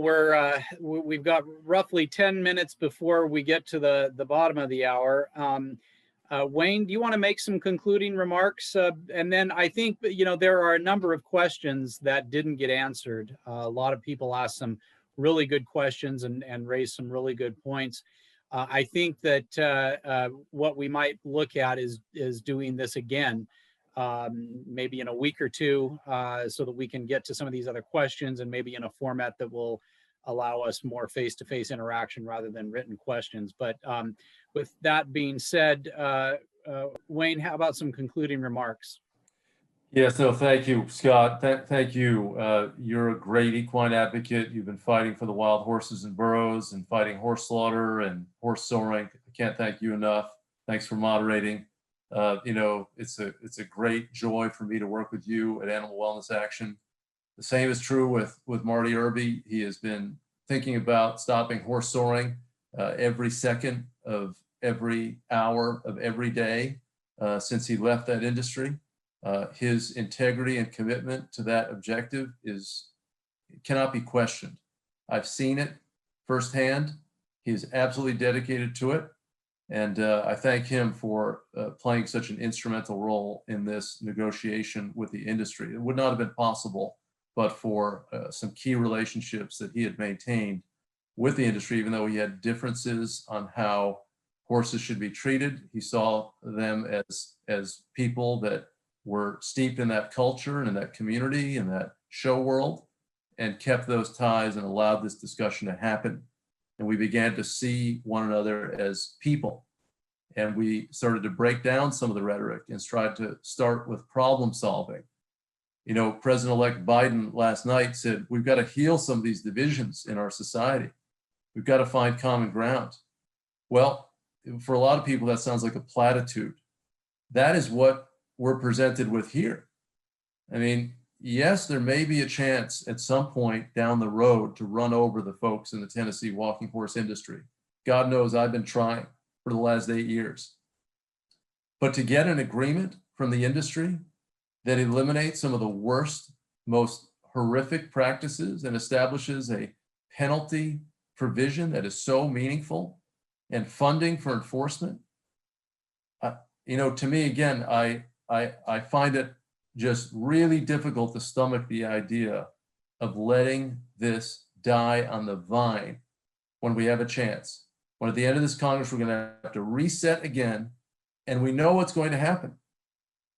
we've got roughly 10 minutes before we get to the bottom of the hour. Wayne, do you want to make some concluding remarks? And then I think, you know, there are a number of questions that didn't get answered. A lot of people asked some really good questions and raised some really good points. I think that what we might look at is doing this again, maybe in a week or two, so that we can get to some of these other questions, and maybe in a format that will allow us more face-to-face interaction rather than written questions. But with that being said, Wayne, how about some concluding remarks? Yes, no, thank you, Scott. Thank you. You're a great equine advocate. You've been fighting for the wild horses and burros and fighting horse slaughter and horse soaring. I can't thank you enough. Thanks for moderating. You know, it's a great joy for me to work with you at Animal Wellness Action. The same is true with Marty Irby. He has been thinking about stopping horse soaring every second of every hour of every day since he left that industry. His integrity and commitment to that objective cannot be questioned. I've seen it firsthand. He is absolutely dedicated to it. And I thank him for playing such an instrumental role in this negotiation with the industry. It would not have been possible but for some key relationships that he had maintained with the industry, even though he had differences on how horses should be treated. He saw them as people that were steeped in that culture and in that community and that show world, and kept those ties and allowed this discussion to happen. And we began to see one another as people. And we started to break down some of the rhetoric and tried to start with problem solving. You know, President-elect Biden last night said, we've got to heal some of these divisions in our society. We've got to find common ground. Well, for a lot of people, that sounds like a platitude. That is what we're presented with here. I mean, yes, there may be a chance at some point down the road to run over the folks in the Tennessee walking horse industry. God knows I've been trying for the last 8 years. But to get an agreement from the industry that eliminates some of the worst, most horrific practices and establishes a penalty provision that is so meaningful and funding for enforcement, you know, to me, again, I find it just really difficult to stomach the idea of letting this die on the vine when we have a chance. When at the end of this Congress, we're going to have to reset again, and we know what's going to happen.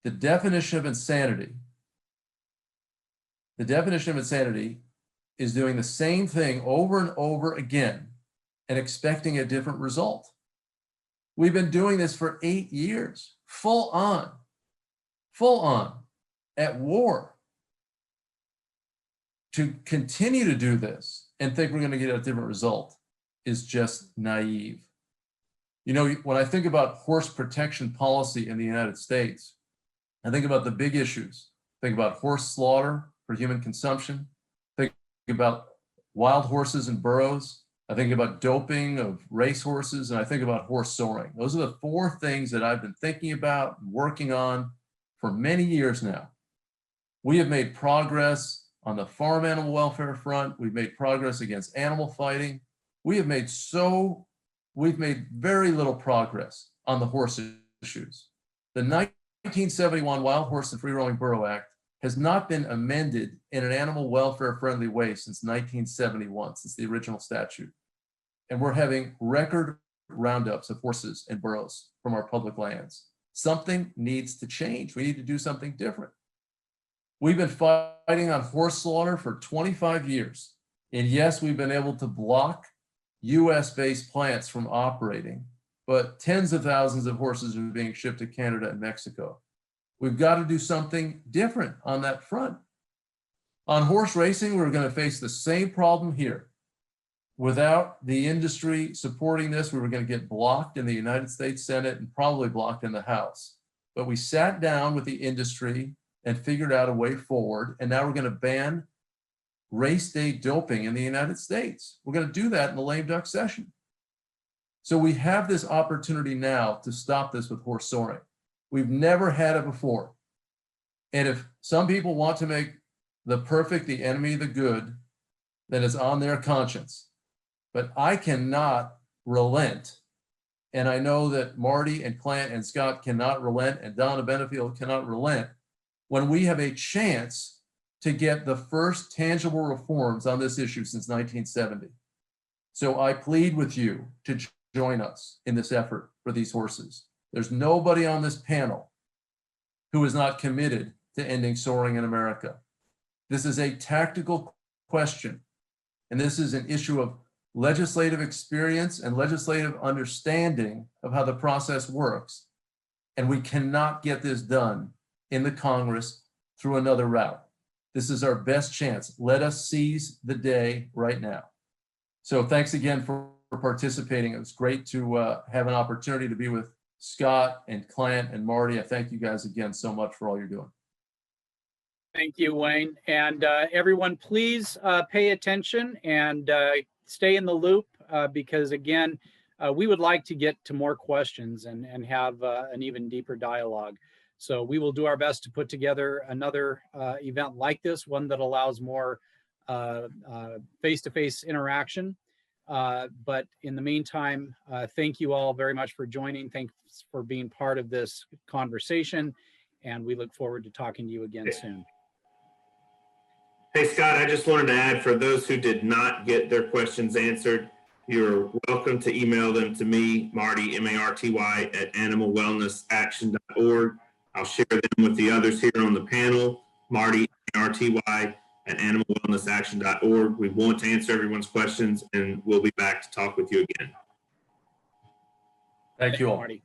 The definition of insanity is doing the same thing over and over again and expecting a different result. We've been doing this for 8 years, full on, at war. To continue to do this and think we're going to get a different result is just naive. You know, when I think about horse protection policy in the United States, I think about the big issues. Think about horse slaughter for human consumption. Think about wild horses and burros. I think about doping of race horses, and I think about horse soaring. Those are the 4 things that I've been thinking about and working on for many years now. We have made progress on the farm animal welfare front. We've made progress against animal fighting. We've made very little progress on the horse issues. The 1971 Wild Horse and Free Rolling Borough Act has not been amended in an animal welfare friendly way since 1971, since the original statute. And we're having record roundups of horses and burros from our public lands. Something needs to change. We need to do something different. We've been fighting on horse slaughter for 25 years. And yes, we've been able to block US-based plants from operating, but tens of thousands of horses are being shipped to Canada and Mexico. We've got to do something different on that front. On horse racing, we're going to face the same problem here. Without the industry supporting this, we were going to get blocked in the United States Senate and probably blocked in the House. But we sat down with the industry and figured out a way forward, and now we're going to ban race day doping in the United States. We're going to do that in the lame duck session. So we have this opportunity now to stop this with horse soaring. We've never had it before. And if some people want to make the perfect the enemy of the good, then it's on their conscience. But I cannot relent. And I know that Marty and Clint and Scott cannot relent, and Donna Benefield cannot relent when we have a chance to get the first tangible reforms on this issue since 1970. So I plead with you to join us in this effort for these horses. There's nobody on this panel who is not committed to ending soaring in America. This is a tactical question, and this is an issue of legislative experience and legislative understanding of how the process works. And we cannot get this done in the Congress through another route. This is our best chance. Let us seize the day right now. So thanks again for participating. It was great to have an opportunity to be with Scott and Clint and Marty. I thank you guys again so much for all you're doing. Thank you, Wayne. And everyone, please pay attention and stay in the loop because, again, we would like to get to more questions and have an even deeper dialogue. So we will do our best to put together another event like this, one that allows more face-to-face interaction. But in the meantime, thank you all very much for joining. Thanks for being part of this conversation. And we look forward to talking to you again soon. Hey, Scott, I just wanted to add, for those who did not get their questions answered, you're welcome to email them to me, Marty, M-A-R-T-Y, at animalwellnessaction.org. I'll share them with the others here on the panel, Marty, M-A-R-T-Y, at animalwellnessaction.org. We want to answer everyone's questions, and we'll be back to talk with you again. Thank you all. Marty.